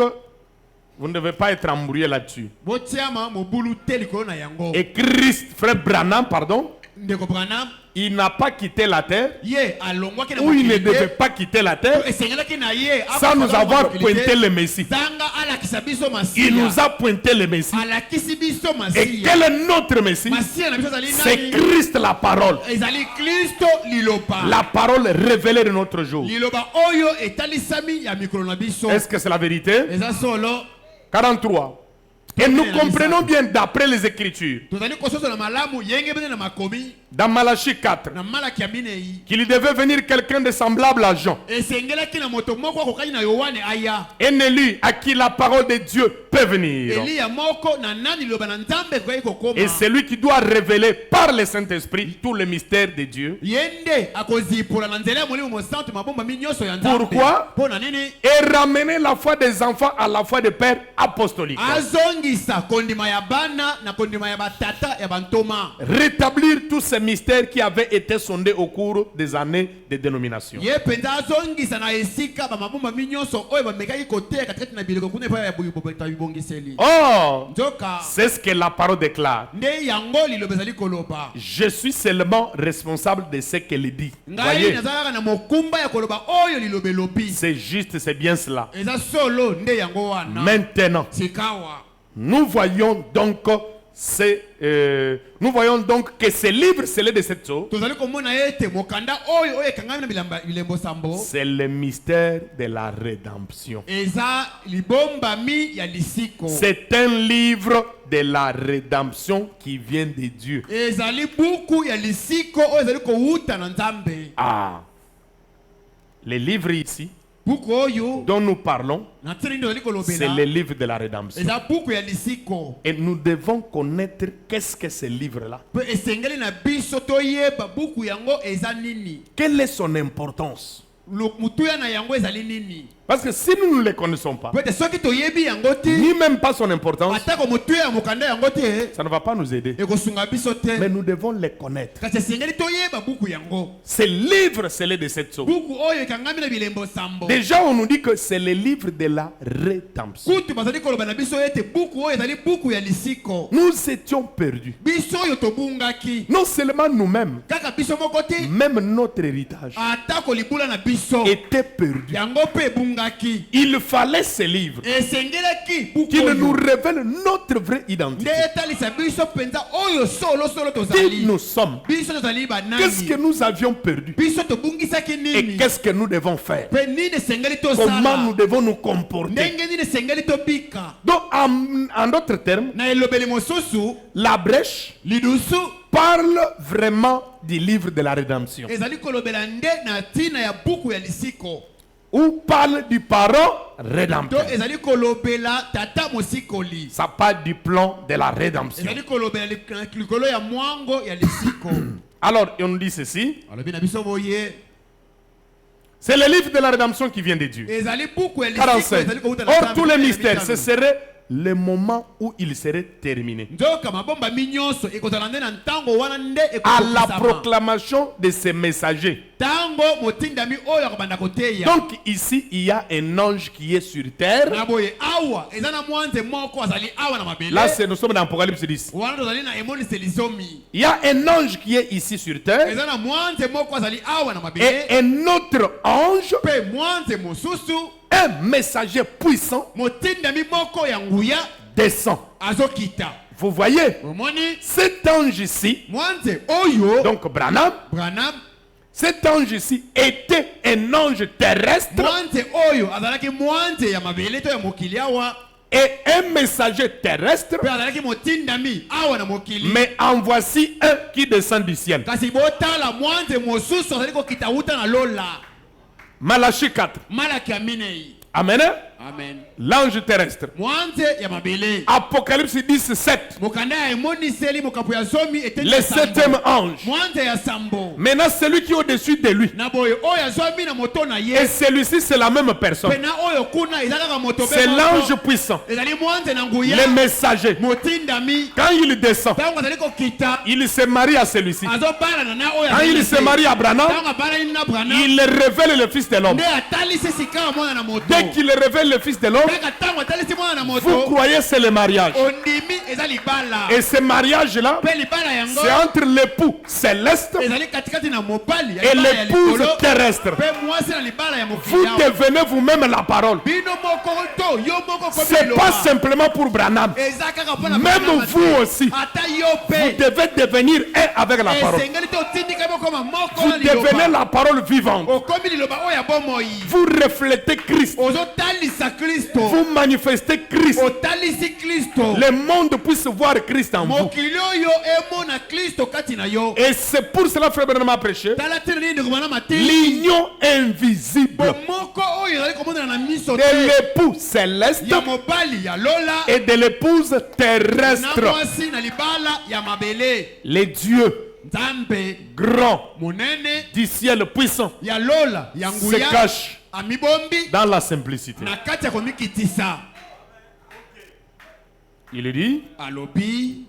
vous ne devez pas être embrouillé là-dessus. Botiama mobulu te likolo na yango. Et Christ, frère Branham, pardon, Ndeko Branham il n'a pas quitté la terre, ye alongwaki na ou il ne mokili te. devait pas quitter la terre, Esengelaki na ye sans nous avoir mokili pointé te. le Messie. Zanga alakisa biso Il nous Masiya. a pointé le Messie. Alakisi biso Et Masiya. quel est notre Messie? Masiya na biso ezali C'est nani? Christ la parole. Ezali Kristo liloba. La parole révélée de notre jour. Liloba oyo etalisami ya mikolo na biso. Est-ce que c'est la vérité? Eza solo. 43. Et nous comprenons bien d'après les Écritures, Tozali kososo na malamu yenge bene na makomi dans Malachie 4, na malaki ya minei. qu'il devait venir quelqu'un de semblable à Jean, Esengelaki na moto moko akokani na Yohane aya. un élu à qui la parole de Dieu peut venir. Eliya moko na nani liloba na Nzambe koki kokoma. Et c'est lui qui doit révéler par le Saint-Esprit tout le mystère de Dieu. Yende akozipula na nzela ya molimo mosantu mabomba nyonso ya Nzambe. Pourquoi? Mpona nini? Et ramener la foi des enfants à la foi des pères apostoliques. Azongisa kondima ya bana na kondima ya batata ya bantoma. Rétablir tous ces mystères qui avaient été sondés au cours des années de dénomination. Ye penza azongisa na esika ba mabomba nyonso oyo bamekaki koteya katikati na biloko kuna epai ya bibongiseli. Or, Nzoka c'est ce que la parole déclare. nde yango liloba ezali koloba. Je suis seulement responsable de ce qu'elle dit. Ngai Voyez, nazalaka na mokumba ya koloba oyo liloba elobi. c'est juste, c'est bien cela. Eza solo nde yango wana. Maintenant, Sikawa. nous voyons donc que ce livre scellé de cette eau, Tozali komona ete mokanda oyo ekangami na bilembo sambo. c'est le mystère de la rédemption. Eza libombami ya lisiko. C'est un livre de la rédemption qui vient de Dieu. Ezali buku ya lisiko oyo ezali kowuta na Nzambe. Ah, le livre ici Buku oyo dont nous parlons, na tsiri ndo ezali c'est kolobela. le livre de la rédemption. Eza buku ya lisiko. Et nous devons connaître qu'est-ce que ce livre-là. Pe esengeli na biso toyeba buku yango eza nini. Quelle est son importance? Mutuya na yango ezali nini. Parce que si nous ne le connaissons pas, Peut-être soki toyebi yango te. ni même pas son importance, Atako mutuya ya mokanda yango te. ça ne va pas nous aider. Ekosunga biso te. Mais nous devons les connaître. Kasi esengeli toyeba buku yango. Ce livre scellé de cette eau. Buku oyo ekangami na bilembo sambo. Déjà, on nous dit que c'est le livre de la rédemption. Kutu bazali koloba na biso ete buku oyo ezali buku ya lisiko. Nous étions perdus. Biso oyo tobungaki. Non seulement nous-mêmes, Kaka biso moko te. même notre héritage Atako libula na biso. était perdu. Yango pe ebungaki. efungaki. Il fallait ce livre Esengelaki qui ne nous buku. révèle notre vraie identité. Ndetalisa biso penza oyo solo Qui tozali. nous sommes? Biso tozali Qu'est-ce que banani. nous avions perdu? Biso tobungisaki Et nini. qu'est-ce que nous devons faire? Pe nini esengeli Comment nous tosala. devons nous comporter? Ndenge nini esengeli tobika. Donc, en d'autres termes, Na elobeli mosusu la brèche lidusu parle vraiment du livre de la rédemption. ezali kolobela nde na tina ya buku ya lisiko. Ou parle du parent To rédempteur. ezali kolobela tata mosikoli. Ça parle du plan de la rédemption. Ezali kolobela likolo ya mwango ya lisiko. Alors, on nous dit ceci. Alobi na biso boye. C'est le livre de la rédemption qui vient de Dieu. Ezali buku ya lisiko 45. ezali kouta na Or, Nzambe, tous les na mystères, ce bitano. serait le moment où il serait terminé. Nzoka mabomba minyonso ekozala nde na ntango wana nde À la ekokokisama. proclamation de ces messagers. Ntango motindami oyo akobanda koteya. Donc, ici, il y a un ange qui est sur terre. Na boye awa eza na mwanze moko azali awa na mabele. Là, nous sommes dans Apocalypse 10. wana tozali na emoniseli zomi. Il y a un ange qui est ici sur terre. Eza na mwanze moko azali awa na Et mabele. un autre ange, Pe mwanze mosusu un messager puissant, motindami moko ya nguya descend. azokita. Vous voyez, Omoni cet ange ici, mwanze oyo donc Branham, Branham cet ange ici était un ange terrestre mwanze oyo azalaki mwanze ya mabele to ya mokili awa. et un messager terrestre, Pe azalaki motindami awa na mokili. mais en voici un qui descend du ciel. Kasi botala mwanze mosusu azali kokita wuta na lola. Malachie 4. Malaki ya minei. Amen. Amen. L'ange terrestre. Mwanze ya mabele. Apocalypse 10, 7. Mokanda ya emoniseli mokapo ya zomi eteni Le ya sambo. septième ange. Mwanze ya sambo. Maintenant, celui qui est au-dessus de lui. Na boye oyo azomi na moto na Et ye. celui-ci, c'est la même personne. Pena oyo kuna eza kaka moto C'est moko. l'ange puissant. Ezali mwanze na nguya. Le messager. Motindami. Quand il descend, Tango azali kokita. il se marie à celui-ci. Azobala na oyo. Quand il se marie à Branham, Tango abala na Branham. il révèle le Fils de l'homme. Nde atalisi sika mwana na moto. Dès qu'il révèle le Fils de l'homme, Kaka tango atalisi mwana na moto. vous croyez c'est le mariage. Ondimi eza libala. Et ce mariage-là, Pe libala yango. c'est entre l'époux céleste Ezali katikati na mobali ya et libala ya l'épouse likolo. terrestre. Pe mwasi na libala ya mokili Vous awa. devenez vous-même la parole. Bino moko to yo moko komi C'est liloba. pas simplement pour Branham. Eza kaka mpona Même bana vous mate. aussi. Ata yo Vous pe. devez devenir un avec la parole. Esengeli to tindika bokoma moko Vous na devenez liloba. la parole vivante. Okomi liloba oyo ya bomoi. Vous reflétez Christ. Ozotalisa Kristo. Vous manifestez Christ. Otalisi Kristo. Le monde puisse voir Christ en vous. Mokili oyo emona Kristo kati na yo. Et c'est pour cela, frère Branham a prêché, Tala tino nini ndikumana mateli. l'union invisible Moko oyo ezali komona na miso de te. l'époux céleste Ya mobali ya lola. et de l'épouse Na terrestre. mwasi na libala ya mabele. Les dieux Nzambe grands monene du ciel puissant ya lola ya se nguya cachent amibombi dans la simplicité. na kati ya komikitisa. Il dit, Alobi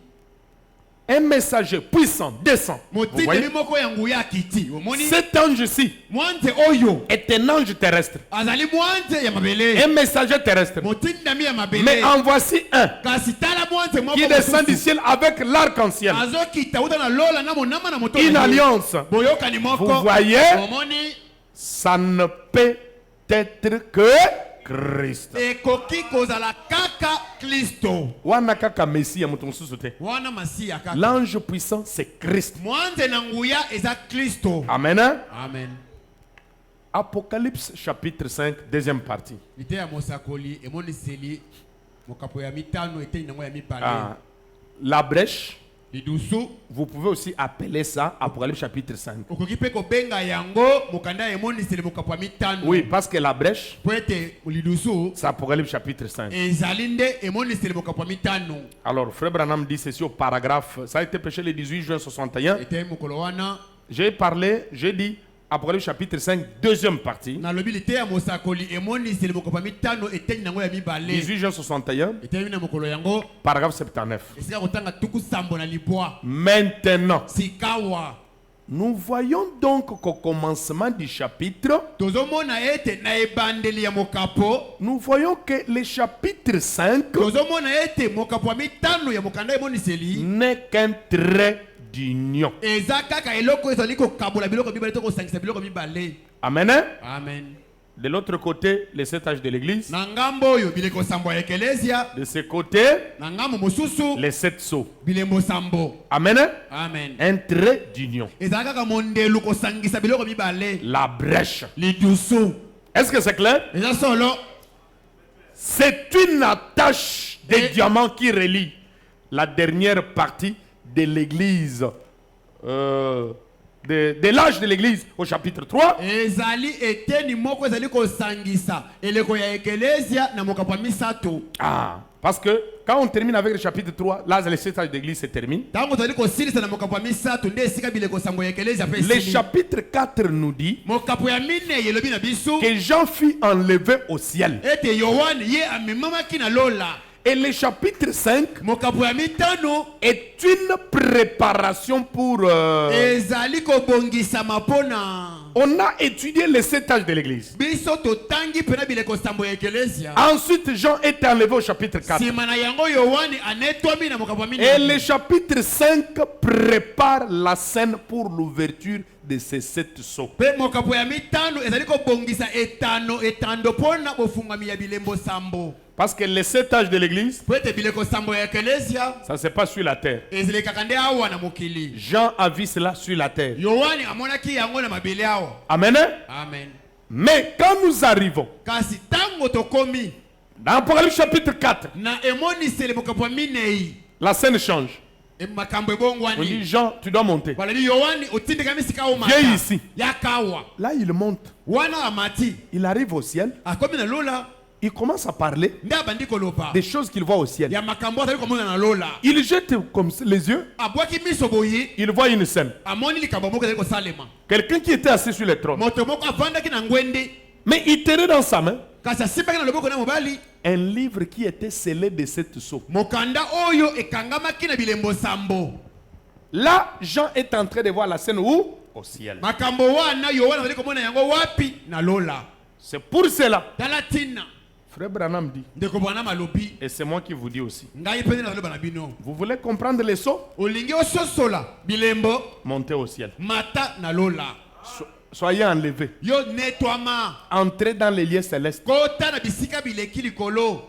un messager puissant descend. Vous motindeli voyez? moko ya nguya akiti. Omoni Cet ange-ci mwanze oyo est un ange terrestre, azali mwanze ya mabele. un messager terrestre. Motindami ya mabele. Mais en voici un Kasi tala mwanze moko qui descend du mosusu. ciel avec l'arc-en-ciel. Azokita uta na lola na monama na moto. Une na ye. alliance. Boyokani moko. Vous voyez? Omoni Ça ne peut être que Christ. ekoki kozala kaka Kristo. Wana kaka Messie mutu mususu te. Wana masiya kaka. L'ange puissant, c'est Christ. Mwanze na nguya eza Kristo. Amen. Hein? Amen. Apocalypse chapitre 5, deuxième partie. Ite ya mosakoli emoniseli mokapo ya mitano eteni nango ya mibale. Ah, la brèche, Lidusu vous pouvez aussi appeler ça Apocalypse chapitre 5. okoki pe kobenga yango mokanda ya emoniseli mokapo ya mitano. Oui, parce que la brèche, Po ete lidusu c'est Apocalypse chapitre 5. ezali nde emoniseli mokapo ya mitano. Alors, Frère Branham dit ceci au paragraphe, ça a été prêché le 18 juin 61. Ete mokolo wana J'ai parlé, j'ai dit Apocalypse chapitre 5, deuxième partie. nalobi lite ya mosakoli emoniseli mokapo ya mitano eteni nango ya mibale. 18 juin 61, Eteni na mokolo yango paragraphe 79. esika kotanga tuku sambo na libwa. Maintenant, Sikawa nous voyons donc qu'au commencement du chapitre, tozomona ete na ebandeli ya mokapo. nous voyons que le chapitre 5 Tozomona ete mokapo ya mitano ya mokanda emoniseli n'est qu'un trait d'union. eza kaka eloko ezali kokabola biloko mibale to kosangisa biloko mibale. Amen. Hein? Amen. De l'autre côté, les 7 âges de l'église. na ngambo oyo bileko sambo ya ekelesia, De ce côté, na ngambo mosusu les 7 sceaux. bilembo sambo. Amen. Amen. Un trait d'union. Ezala kaka mondelu kosangisa biloko mibale. La brèche. Lidusu. Est-ce que c'est clair? Eza solo. C'est une attache de Et- diamant qui relie la dernière partie de l'église, de l'âge de l'église au chapitre 3. Ezali eteni moko ezali kosangisa eleko ya ekelesia na mokapo ya misato. Ah, parce que quand on termine avec le chapitre 3, là, les 7 âges d'église se terminent. Tango tozali kosilisa na mokapo ya misato nde esika bileko sambo ya ekelesia pe Le esili. chapitre 4 nous dit Mokapo ya minei elobi na biso que Jean fut enlevé au ciel. ete Yohane ye amemamaki na lola. Et le chapitre 5 Mokapo ya mitano est une préparation pour... ezali kobongisama mpona On a étudié les 7 âges de l'église. biso totangi mpena bileko sambo ya ekelesia. Ensuite, Jean est enlevé au chapitre 4. Nsima na yango Yohane anetwami na mokapo ya Et le minei. chapitre 5 prépare la scène pour l'ouverture de ces 7 sceaux. Pe mokapo ya mitano ezali kobongisa etando mpona bofungwami ya bilembo sambo. Parce que les 7 âges de l'église, Po ete bileko sambo ya ekelesia ça ne se passe sur la terre. ezalekaka nde awa na mokili. Jean a vu cela sur la terre. Yohane amonaki yango na mabele awa. Amen. Amen. Mais quand nous arrivons Kasi tango tokomi dans Apocalypse chapitre 4, na emonisele mokapo ya minei, la scène change. makambo On dit ebongwani. Jean, tu dois monter. Balobi Yohane otindikami sika awa Viens mata. ici. Yakawa. Là, il monte. Wana amati. Il arrive au ciel. Akomi na lola. Il commence à parler Nde abandi koloba. des choses qu'il voit au ciel. Ya makambo azali komona na lola. Il jette comme les yeux. Abwaki miso boye. Il voit une scène. Amoni likambo moko ezali kosalema. Quelqu'un qui était assis sur le trône. Moto moko avandaki na ngwende. Mais il tenait dans sa main Kasi asimbaki na loboko na mobali. un livre qui était scellé de 7 sceaux. Mokanda oyo ekangamaki na bilembo sambo. Là, Jean est en train de voir la scène où? Au ciel. Makambo wana Yohane azali komona yango wapi? Na lola. C'est pour cela. Tala tina. Frère Branham dit, Ndeko bwana malobi. et c'est moi qui vous dis aussi. Ngai pene na loba na bino. Vous voulez comprendre les sceaux? Olingi ososola bilembo Montez au ciel. mata na lola. Soyez enlevés. Yo nettoiement. Entrez dans les lieux célestes. Kota na bisika bileki likolo.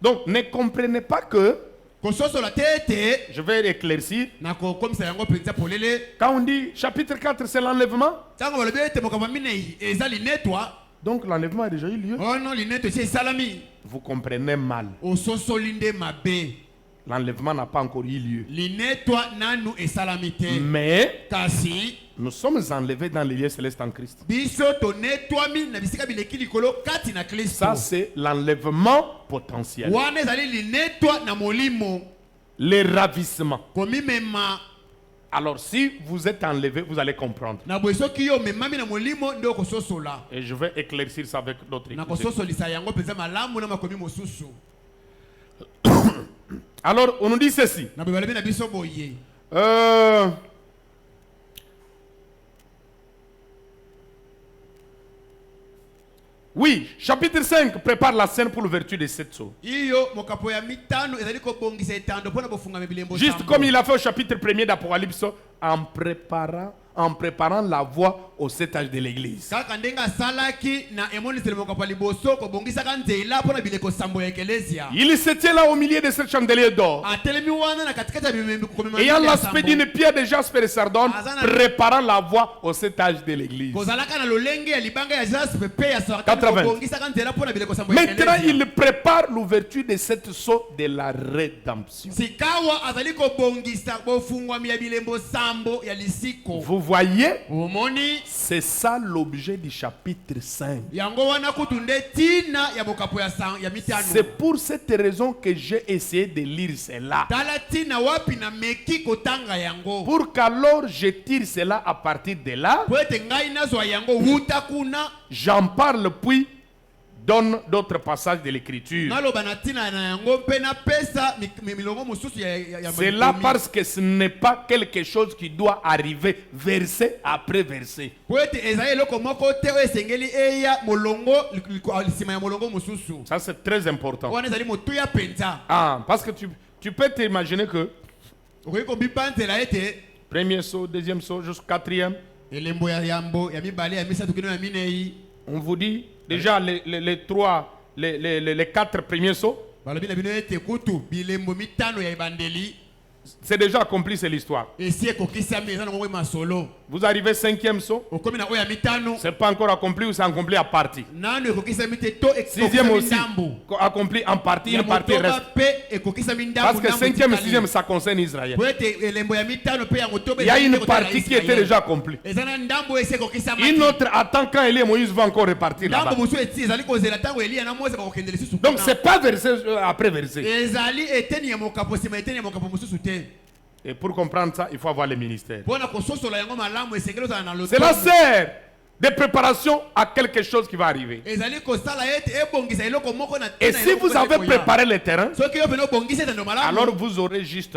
Donc, ne comprenez pas que, Kososola tete. je vais éclaircir, Na kokomisa yango penza polele. quand on dit chapitre 4, c'est l'enlèvement. Tango balobi ete mokambo minei ezali netwa. Donc, l'enlèvement a déjà eu lieu. Oh non, lineto esi esalami. Vous comprenez mal. Ososoli nde mabe. L'enlèvement n'a pas encore eu lieu. Linetwa nanu esalami te. Mais, Kasi nous sommes enlevés dans les lieux célestes en Christ. biso tonetwami na bisika bileki likolo kati na Kristo. Ça, c'est l'enlèvement potentiel. Wana ezali linetwa na molimo. Le ravissement. Komimema. Alors, si vous êtes enlevé, vous allez comprendre. Na boye soki yo memami na molimo nde okososola. Et je vais éclaircir ça avec d'autres Na écrits. kososolisa yango mpenza malamu na makomi mosusu. Alors, on nous dit ceci. Na boye balobi na biso boye. Oui, chapitre 5 prépare la scène pour l'ouverture des 7 sceaux. Iyo mokapo ya mitano ezali kobongisa etando mpona bofungama bilembo Juste sambo. comme il a fait au chapitre 1er d'Apocalypse en préparant la voie au 7 âges de l'église. Kaka ndenge asalaki na emonisele mokapo ya liboso kobongisaka nzela mpona bileko sambo ya ekelesia. Il se tient là au milieu de ce chandelier d'or, Atelemi wana na katikati ya komema ayant ya l'aspect sambo. d'une pierre de jaspe et de sardone, Azana- préparant la voie au 7 âges de l'église. Kozalaka na lolenge ya libanga ya jaspe pe ya sarkani 80. kobongisaka nzela mpona bileko sambo ya Maintenant, ekelesia. il prépare l'ouverture des 7 sceaux de la rédemption. Sikawa azali kobongisa bofungwami ya bilembo sambo ya lisiko. Vous voyez, Omoni c'est ça l'objet du chapitre 5. yango wana kutu nde tina ya bokapo ya mitano. C'est pour cette raison que j'ai essayé de lire cela. Tala tina wapi na meki kotanga yango. Pour qu'alors je tire cela à partir de là, Po ete ngai nazwa yango wuta kuna. j'en parle puis donne d'autres passages de l'écriture. Naloba na tina na yango mpe napesa milongo mosusu ya C'est là mikomi. parce que ce n'est pas quelque chose qui doit arriver verset après verset. Po ete ezali eloko moko te oyo esengeli eya molongo nsima ya molongo mosusu. Ça c'est très important. Wana ezali motuya penza. Ah, parce que tu peux t'imaginer que Okoki kobipa nzela ete premier saut, deuxième saut, jusqu'au quatrième, elembo ya yambo ya mibale ya misato kino ya minei. On vous dit déjà les 4 premiers sauts. balobi na bino ete kutu bilembo mitano ya ebandeli C'est déjà accompli, c'est l'histoire. esi ekokisami eza na moko masolo Vous arrivez 5e saut, okomi na oyo ya mitano c'est pas encore accompli ou c'est accompli à partie. nano ekokisami te to 6e aussi, ndambo accompli en partie, ya une partie motoba reste. mpe ekokisami Parce ndambo que 5e et 6e, ça concerne Israël. po ete elembo ya mitano mpe ya motoba Il y a ezali une ekotala partie qui Israël. était déjà accomplie. eza na ndambo esi ekokisama Une autre attend quand Élie et Moïse vont encore repartir là-bas. ndambo mosusu eti ezali kozela ntango eliya na mose bakokende lisusu Donc kuna. c'est pas verset après verset. ezali eteni ya mokapo nsima eteni ya mokapo mosusu te Et pour comprendre ça, il faut avoir le ministère. mpona kososola yango malamu esengeli ozala na Cela lotomo sert de préparation à quelque chose qui va arriver. ezali kosala ete ebongisa eloko moko na Et si vous avez préparé le terrain, soki yo pene obongisi etando malamu alors vous aurez juste...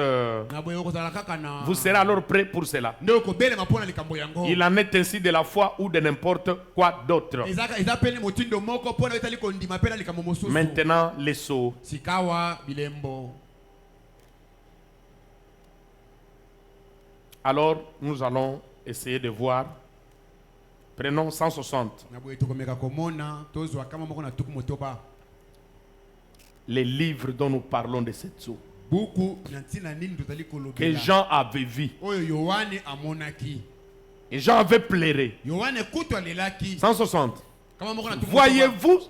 na boye okozala kaka na vous serez alors prêt pour cela. nde okobelema mpona likambo yango Il en est ainsi de la foi ou de n'importe quoi d'autre. eza pene motindo moko mpona etali kondima mpe na likambo mosusu Maintenant, les sauts. sikawa bilembo. Alors, nous allons essayer de voir. Prenons 160. na boye tokomeka komona tozwa kama moko na tuku motoba Les livres dont nous parlons de cette eau. buku na ntina nini tozali Que kolobela Jean avait vu. oyo yohane amonaki Et Jean avait pleuré. yohane kutu alelaki 160. kama moko na tuku motoba. Voyez-vous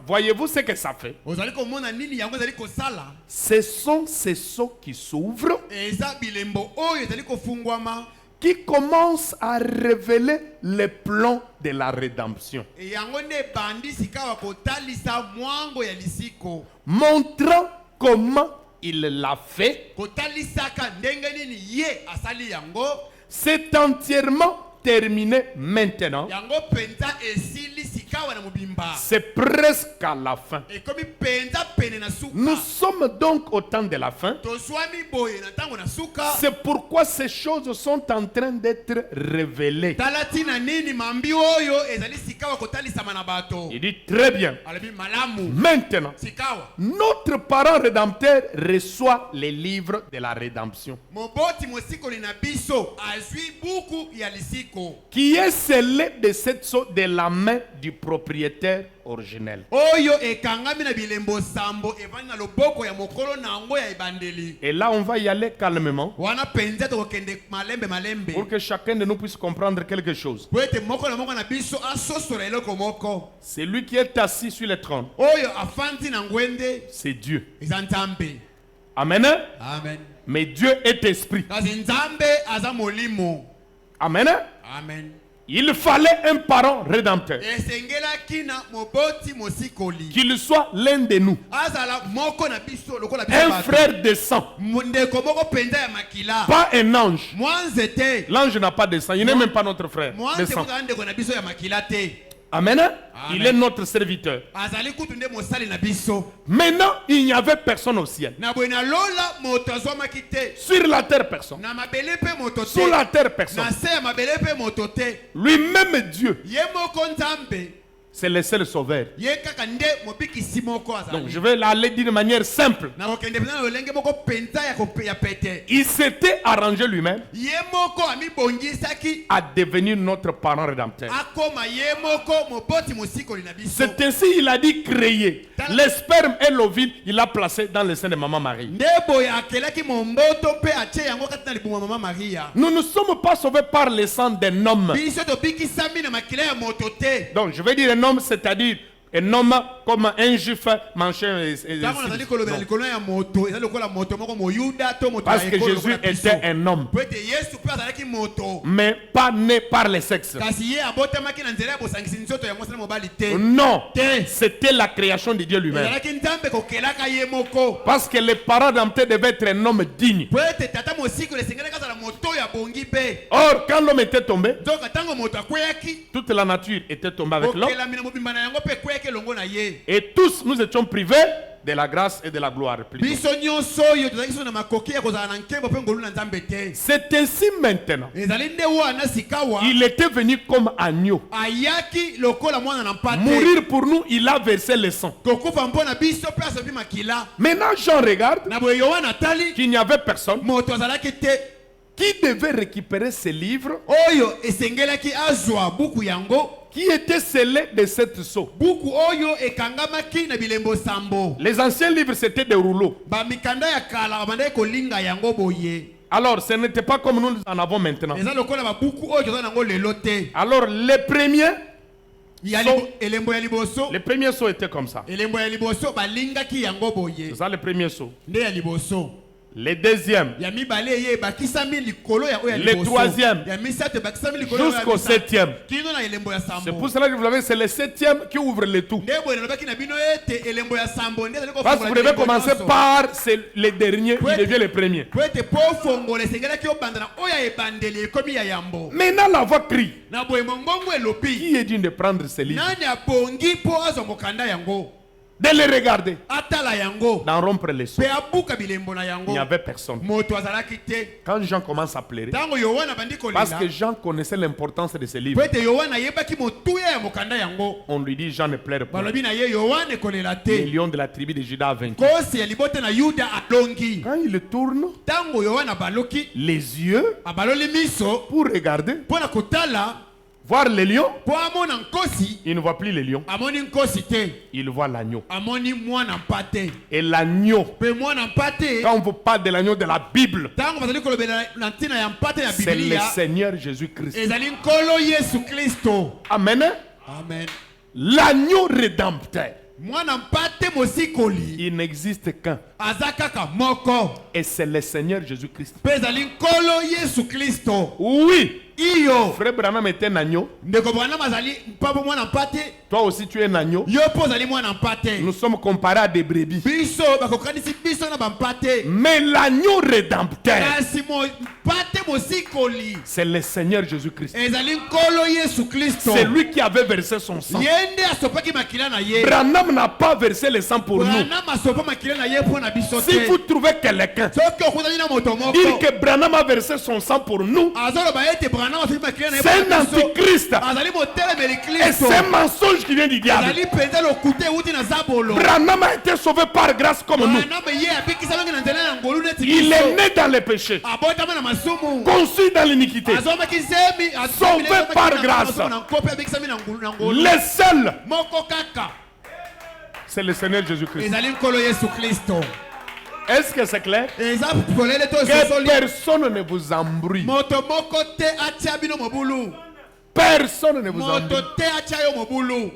voyez-vous ce que ça fait? ozali komona nini yango ezali kosala Ce sont ces seaux qui s'ouvrent, eza bilembo oyo ezali kofungwama qui commencent à révéler les plans de la rédemption, yango nde ebandi sikawa kotalisa mwango ya lisiko montrant comment il l'a fait. kotalisaka ndenge nini ye asali yango C'est entièrement terminé maintenant. yango penza esili sikawa na mobimba C'est presque à la fin. ekomi penza pene na Nous suka sommes donc au temps de la fin. toswami boye na ntango na suka C'est pourquoi ces choses sont en train d'être révélées. tala ntina nini mambi oyo ezali sikawa kotalisama na bato Il dit très bien. alobi malamu Maintenant, sikawa notre parent rédempteur reçoit les livres de la rédemption, moboti mosikoli na biso azwi buku ya lisiko qui est scellé de cette sorte de la main du propriétaire originel. oyo ekangami na bilembo sambo evandi na loboko ya mokolo na yango ya ebandeli Et là, on va y aller calmement wana penza tokokende malembe pour que chacun de nous puisse comprendre quelque chose. po ete moko na moko na biso asosola eloko moko C'est lui qui est assis sur le trône. oyo afandi na ngwende C'est Dieu. eza nzambe Amen. amen Mais Dieu est esprit. kasi nzambe aza molimo Amen. amen Il fallait un parent rédempteur. esengelaki na moboti mosikoli Qu'il soit l'un de nous. azala moko na biso lokola biso Un bato. frère de sang. ndeko moko penza ya makila Pas un ange. mwanze te L'ange n'a pas de sang. Il n'est même pas notre frère de mwanze sang. kuzala ndeko na biso ya makila te Amen. Amen. Il est notre serviteur. azali kutu nde mosali na biso Maintenant, il n'y avait personne au ciel. na boye na lola moto azwamaki te Sur la terre, personne. na mabele mpe moto Sous la te terre, personne. na se ya mabele mpe moto te Lui-même Dieu, ye moko nzambe c'est le seul sauveur. ye kaka nde mobikisi moko Donc je azali vais l'aller d'une manière simple. na kokende mpenza na lolenge moko mpenza ya pete Il s'était arrangé lui-même ye moko amibongisaki à devenir notre parent rédempteur. akoma ye moko moboti mosikoli na biso C'est ainsi il a dit créer. Les spermes et l'ovule, il a placé dans le sein de maman Marie. nde boye akelaki momboto mpe atie yango kati na libuma mama maria Nous ne sommes pas sauvés par le sang d'un homme. biso tobikisami na makila ya moto te Donc je vais dire un homme, c'est-à-dire un homme comme un juif mancheur. ntango nazali kolobela likolo ya moto eza lokola moto moko moyuda to moto Parce ya que ekolo Jésus lokola biso. était un homme, po ete yesu mpe azalaki moto mais pas né par le sexe. kasi ye abotamaki na nzela ya bosangisi nzoto ya mwasi na mobali te Non, te c'était la création de Dieu lui-même. ezalaki nzambe kokelaka ye moko Parce que les parents rédempteurs devaient être un homme digne. po ete tata mosikoli esengelaki azala moto oyo abongi mpe Or, quand l'homme était tombé, nzoka ntango moto akweyaki toute la nature était tombée avec l'homme. okelami na mobimba na yango mpe ekweyaki elongo na ye Et tous nous étions privés de la grâce et de la gloire. Plutôt. biso nyonso oyo tozalaki so na makoki ya kozala na nkembo mpe ngolu na nzambe te C'est ainsi maintenant. ezali nde wana sikawa Il était venu comme agneau. ayaki lokola mwana na mpa te Mourir pour nous, il a versé le sang. kokufa mpo na biso mpe asopi makila Maintenant, Jean regarde na boye yohana atali qu'il n'y avait personne moto azalaki te qui devait récupérer ces livres oyo esengelaki azwa buku yango qui étaient scellés de 7 sceaux. buku oyo ekangamaki na bilembo sambo Les anciens livres, c'était des rouleaux. bamikanda ya kala babandaki kolinga yango boye Alors, ce n'était pas comme nous en avons maintenant. eza lokola babuku oyo toza nango lelo te Alors, les premiers elembo ya liboso sceaux étaient comme ça. elembo ya liboso balingaki yango boye C'est ça, les premiers sceaux. nde ya liboso Les deuxièmes, ya mibale ye bakisami likolo ya oyo ya Le liboso troisième. ya misato bakisami likolo ya jusqu'au misato. 7e. kino na elembo ya C'est sambo pour cela que vous l'avez, c'est le 7e qui ouvre le tout. nde boye nalobaki na bino ete elembo ya sambo nde ezali Parce que vous devez commencer par les derniers, il devient le premier. po ete po fongola esengelaki obanda na oyo ya ebandeli ekomi ya yambo Maintenant, la voix crie. na boye mongongo elobi Qui est digne de prendre ces livres, nani apongi mpo azwa mokanda yango de les regarder, atala yango d'en rompre les sceaux? mpe abuka bilembo na Il yango n'y avait personne. moto azalaki te Quand Jean commence à pleurer, ntango yohana bandi parce kolela que Jean connaissait l'importance de ces po livres, ete yohana ayebaki motuya ya mokanda yango on lui dit Jean ne pleure pas. balobi na ye yohana ekolela Le te lion de la tribu de Juda a vaincu. kosi ya libota na yuda alongi Quand il tourne ntango yohana abaloki les yeux abaloli miso pour regarder, mpo na kotala voir le lion, mpo amona nkosi il ne voit plus le lion, amoni nkosi te il voit l'agneau. amoni mwana mpa te Et l'agneau, mpe mwana mpa te quand on vous parle de l'agneau de la Bible, ntango bazali kolobela na ntina ya mpa te ya c'est le biblia Seigneur Jésus-Christ. ezali nkolo yesu kristo Amen. amen L'agneau rédempteur, mwana mpa te mosikoli il n'existe qu'un. aza kaka moko Et c'est le Seigneur Jésus-Christ. mpe ezali nkolo yesu kristo Oui, iyo frère Branham est un agneau. ndeko branam azali mpa mpo mwana mpa te Toi aussi tu es un agneau. yo mpo ozali mwana mpa te Nous sommes comparés à des brebis. biso bakokanisi biso na bampa te Mais l'agneau rédempteur, kasi mpa te mosikoli c'est le Seigneur Jésus-Christ. ezali nkolo yesu kristo C'est lui qui avait versé son sang. ye nde asopaki makila na ye Branham n'a pas versé le sang pour nous. branam asopa makila na ye mpo na biso Si te vous trouvez quelqu'un soki okutani na moto moko dire que Branham a versé son sang pour nous, azoloba ete branam asopi makila na ye c'est mpo un na biso antichrist. azali motelemeli Et kristo c'est un mensonge qui vient du diable. azali mpenza lokuta euti na zabolo Branham a été sauvé par grâce comme nous. branam ye abikisamaki na nzela ya ngolu neti Il est biso né dans le péché, abotama na masumu conçu dans l'iniquité. azomaki zemi Sauvé par grâce. na nkopi abikisami na ngolu Le seul, moko kaka c'est le Seigneur Jésus-Christ. ezali nkolo yesu kristo Est-ce que c'est clair? eza polele to Que esosoli personne ne vous embrouille. moto moko te atia bino mobulu Personne ne vous moto embrouille. te atia yo mobulu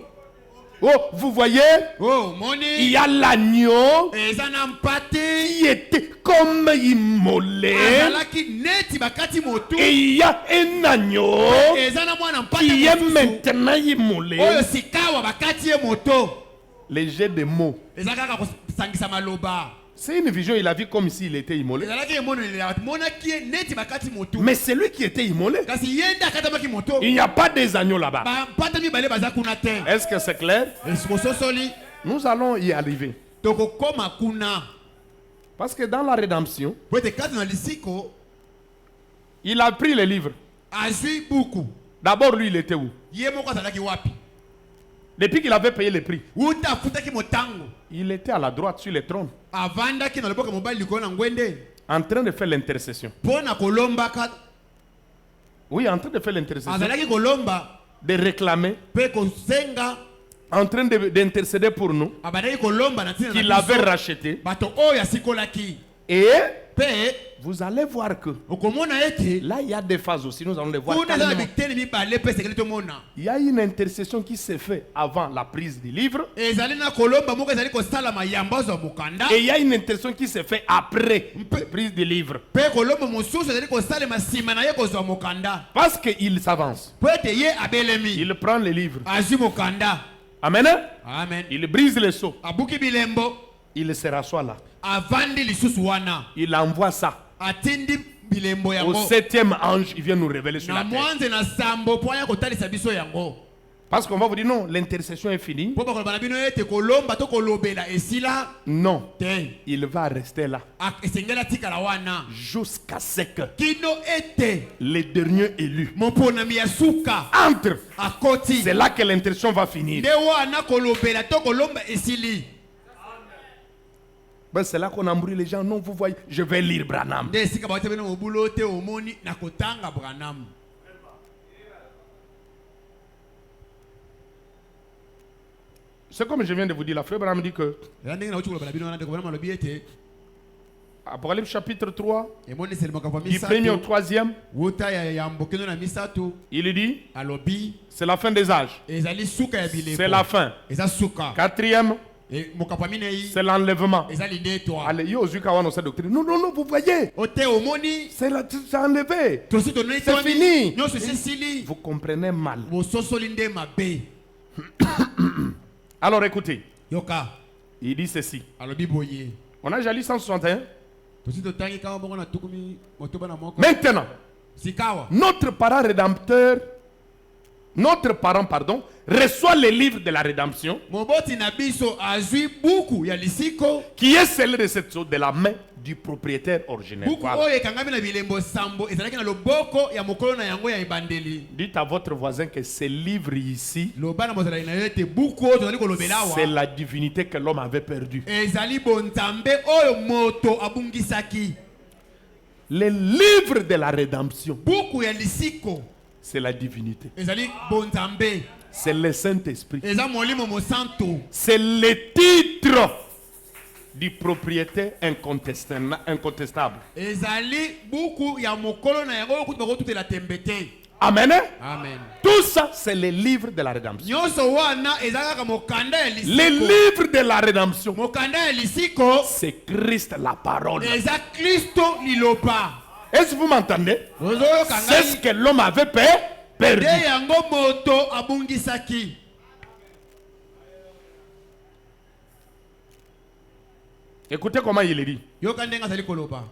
Oh, vous voyez, oh il moni y a l'agneau eza na mpa te qui était comme immolé. azalaki neti bakati motu Et il y a un agneau eza na mwana mpa te qui est mosusu maintenant immolé. oyo sikawa bakati ye moto Les jets de mots. eza kaka kosangisa maloba C'est une vision, il a vu comme s'il était immolé. ezalaki emonelelaka monaki ye neti bakati motu Mais c'est lui qui était immolé. kasi ye nde akatamaki moto Il n'y a pas des agneaux là-bas. bampata mibale baza kuna te Est-ce que c'est clair? kososoli Nous allons y arriver. tokokoma kuna Parce que dans la rédemption, po ete kati na lisiko il a pris les livres. azwi buku D'abord, lui, il était où? ye moko azalaki wapi Depuis qu'il avait payé le prix, uta afutaki motango il était à la droite sur le trône, avandaki na loboko mobali likolo na ngwende en train de faire l'intercession. mpo na kolombaka Oui, en train de faire l'intercession, azalaki kolomba de réclamer, mpe kosenga en train d'intercéder pour nous, abandaki kolomba na ntina qu'il na avait biso racheté. bato oyo asikolaki Et mpe vous allez voir que okomona ete là, il y a des phases aussi, nous allons les voir. kuna eza na calmement. biteni mibale mpe esengeli tomona Il y a une intercession qui s'est faite avant la prise du livre. ezali na kolomba moko ezali kosalama yamba ozwa mokanda Et il y a une intercession qui s'est faite après la prise du livre. mpe kolomba mosusu ezali kosalema nsima na ye kozwa mokanda Parce qu'il s'avance. mpo ete ye abelemi Il prend le livre. azwi mokanda Amen. amen Il brise les seaux. abuki bilembo Il se rassoit là. avandi lisusu wana Il envoie ça. atindi bilembo Au yango 7e ange, il vient nous révéler sur na la terre. mwanze na sambo mpo aya kotalisa biso yango Parce qu'on va vous dire non, l'intercession est finie. mpo bakoloba na bino ete kolomba to kolobela esila Non, te il va rester là esengeli atikala wana jusqu'à ce que kino ete les derniers élus moponami ya suka entrent. akoti C'est là que l'intercession va finir. nde wana kolobela to kolomba esili. Amen. Amen. Il brise les seaux. Amen. Il envoie ça. Atteindre bilembo yango. Il envoie ça. Azwi mokanda. Ben, c'est là qu'on embrouille les gens. Non, vous voyez, je vais lire Branham. Nde esika baote bino mobulo te omoni na kotanga Branham. C'est comme je viens de vous dire, la frère Branham dit que Ya ndenge na uchi koloba na bino wana ndeko Branham alobi ete Apocalypse chapitre 3, emoni seli makambo du premier au troisième, wuta ya mbokeno na misato il dit, alobi c'est la fin des âges. ezali suka ya bileko. C'est la fin. Eza suka. Quatrième, Mokambo minei c'est l'enlèvement. ezali ndetwa. Allez, yo ozuka wana cette doctrine. Non, non, non, vous voyez. Ote omoni C'est enlevé. tosi tonoi C'est fini. Nyoso sisili. Vous comprenez mal. Bososoli nde mabe. Alors écoutez, Yoka il dit ceci. alobi boye. On a déjà lu 161. Tosi totangi kama bongo na tukumi motoba na moko. Maintenant, Sikawa. notre parent rédempteur, pardon, reçoit les livres de la rédemption Moboti na biso azui buku ya lisiko. qui est celle de cette chose de la main du propriétaire originel. Buku Voilà. oyo ekangami na bilembo sambo ezalaki na loboko ya mokolo na yango ya ebandeli. Dites à votre voisin que ce livre ici, Loba na mozala na yote buku oyo tozali kolobela c'est wa. la divinité que l'homme avait perdue. Ezali bonzambe oyo moto abungisaki. Les livres de la rédemption, Buku ya lisiko c'est la divinité. ezali bonzambe. C'est le Saint-Esprit. Eza molimo mosanto. C'est le titre du propriétaire incontestable. Ezali buku ya mokolo na yango okuti bakotutela tembete. Amen. Amen. Tout ça, c'est les livres de la rédemption. Nyonso wana ezalaka mokanda ya lisiko. Les livres de la rédemption, Mokanda ya lisiko c'est Christ la parole. eza Kristo liloba. Est-ce que vous m'entendez? Ozoyoka C'est ce ngai. que l'homme avait perdu. Nde yango moto abungisaki. Écoutez comment il est dit. Yoka ndenge azali koloba.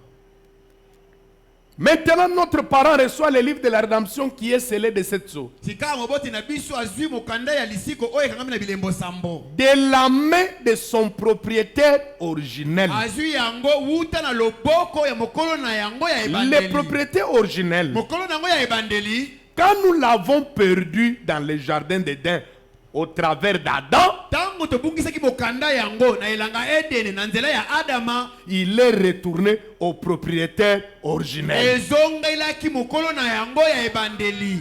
Maintenant, notre parent reçoit les livres de la rédemption qui est scellé de cette eau. Sika moboti na biso azwi mokanda ya lisiko oyo ekangami na bilembo sambo. De la main de son propriétaire originel. Azwi yango wuta na loboko ya mokolo na yango ya Le ebandeli. propriétaire originel, Mokolo na yango ya ebandeli. quand nous l'avons perdu dans le jardin d'Éden au travers d'Adam, Tango tobungisaki mokanda yango na elanga Edene na nzela ya Adama. il est retourné au propriétaire originel. Ezongelaki mokolo na yango ya ebandeli.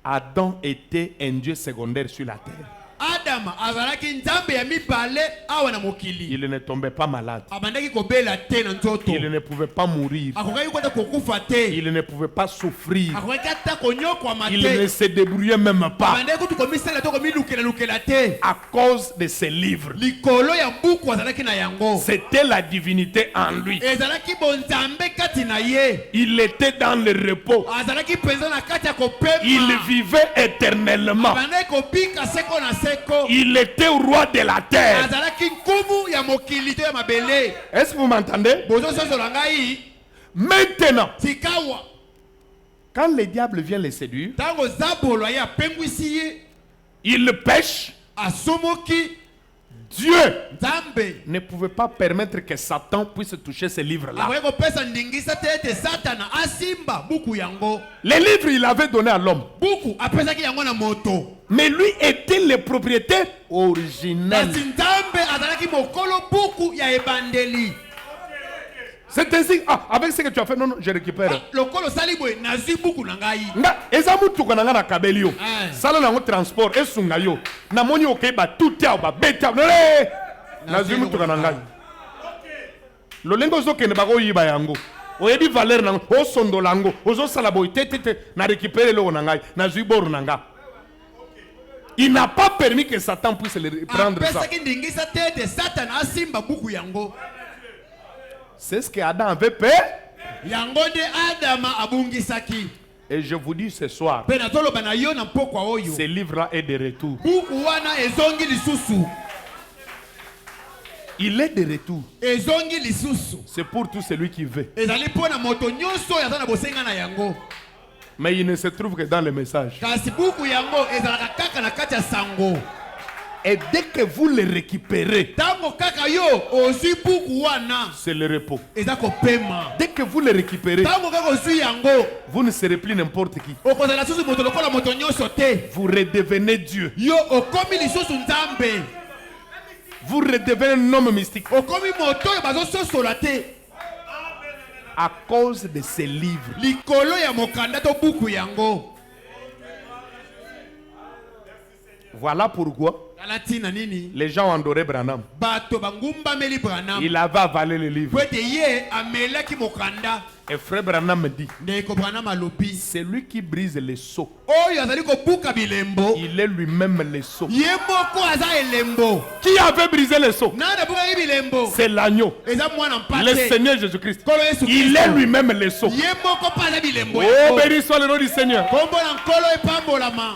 Adam était un Dieu secondaire sur la terre. Adama azalaki nzambe ya mibale awa na mokili. Il ne tombait pas malade. Abandaki kobela te na nzoto. Il ne pouvait pas mourir. Akokaki kota kokufa te. Il ne pouvait pas souffrir. Akokaki ata konyokwama Il ne te. se débrouillait même pas Abandaki kutu komisala to komilukela te. à cause de ses livres. Likolo ya buku azalaki na yango. C'était la divinité en lui. Ezalaki bonzambe kati na ye. Il était dans le repos. Azalaki penza na kati ya kopema. Il vivait éternellement. Abandaki kobika seko na seko. Il était roi de la terre. Azalaki nkumu ya mokili to ya mabele. Est-ce que vous m'entendez? Bozososola ngai. Maintenant, Sikawa. quand le diable vient les séduire, Tango zabolo ya pengwisi ye. il pêche. Asomoki. Dieu Nzambe. ne pouvait pas permettre que Satan puisse toucher ces livres-là. Akoki kopesa ndingisa te ete Satana asimba buku yango. Les livres, il avait donné à l'homme. Buku apesaki yango na moto. Mais lui était le propriétaire originel. Kasi Nzambe azalaki mokolo buku ya ebandeli. C'est ainsi. Ah, avec ce que tu as fait, non, non, je récupère. Lokolo sali boye nazwi buku na ngai. Nga, eza mutuka na nga na kabeli yo. Eh. Sala nango transport, esunga yo. Na moni okei ba tout ya ba beta. Nazwi mutuka na ngai. Lolengo ozokende bakoyiba yango. Oyebi valeur nango, osondola yango, ozosala boye te na récupérer lo na ngai, nazwi bor na nga. Il n'a pas permis que Satan puisse le prendre ça. Apesaki ndingisa te ete Satana asimba buku yango. C'est ce que Adam avait peur. Yango nde Adama abungisaki. Et je vous dis ce soir, Pe nazoloba na yo na pokwa oyo. ce livre-là est de retour. Buku wana ezongi lisusu. Il est de retour. Ezongi lisusu. C'est pour tout celui qui veut. Ezali pona moto nyonso yaza na bosenga na yango. Mais il ne se trouve que dans le message. Kasi buku yango ezalaka kaka na kati ya sango. Et dès que vous le récupérez, Tango kaka yo ozwi buku wana c'est le repos. eza kopema. Dès que vous le récupérez, Tango kaka ozwi yango vous ne serez plus n'importe qui. okozala susu moto lokola moto nyonso te. Vous redevenez Dieu. Yo okomi lisusu Nzambe. vous redevenez un homme mystique. okomi moto oyo bazososola te À cause de ces livres. likolo ya mokanda to buku yango. Voilà pourquoi Tala ntina nini les gens ont adoré Branham. bato bangumbameli Branham Il avait avalé le livre. po ete ye amelaki mokanda. Et frère Branham me dit, Ndeko Branham alobi c'est lui qui brise les seaux. oyo azali kobuka bilembo Il est lui-même les seaux. ye moko aza elembo. Qui avait brisé les seaux? nani abukaki bilembo? C'est l'agneau. eza mwana Le mpate Seigneur Jésus-Christ. Nkolo Yesu Il Kristo. est lui-même les seaux. ye moko mpe aza bilembo Oh, yango. béni soit le nom du Seigneur. kombo na nkolo epambolama.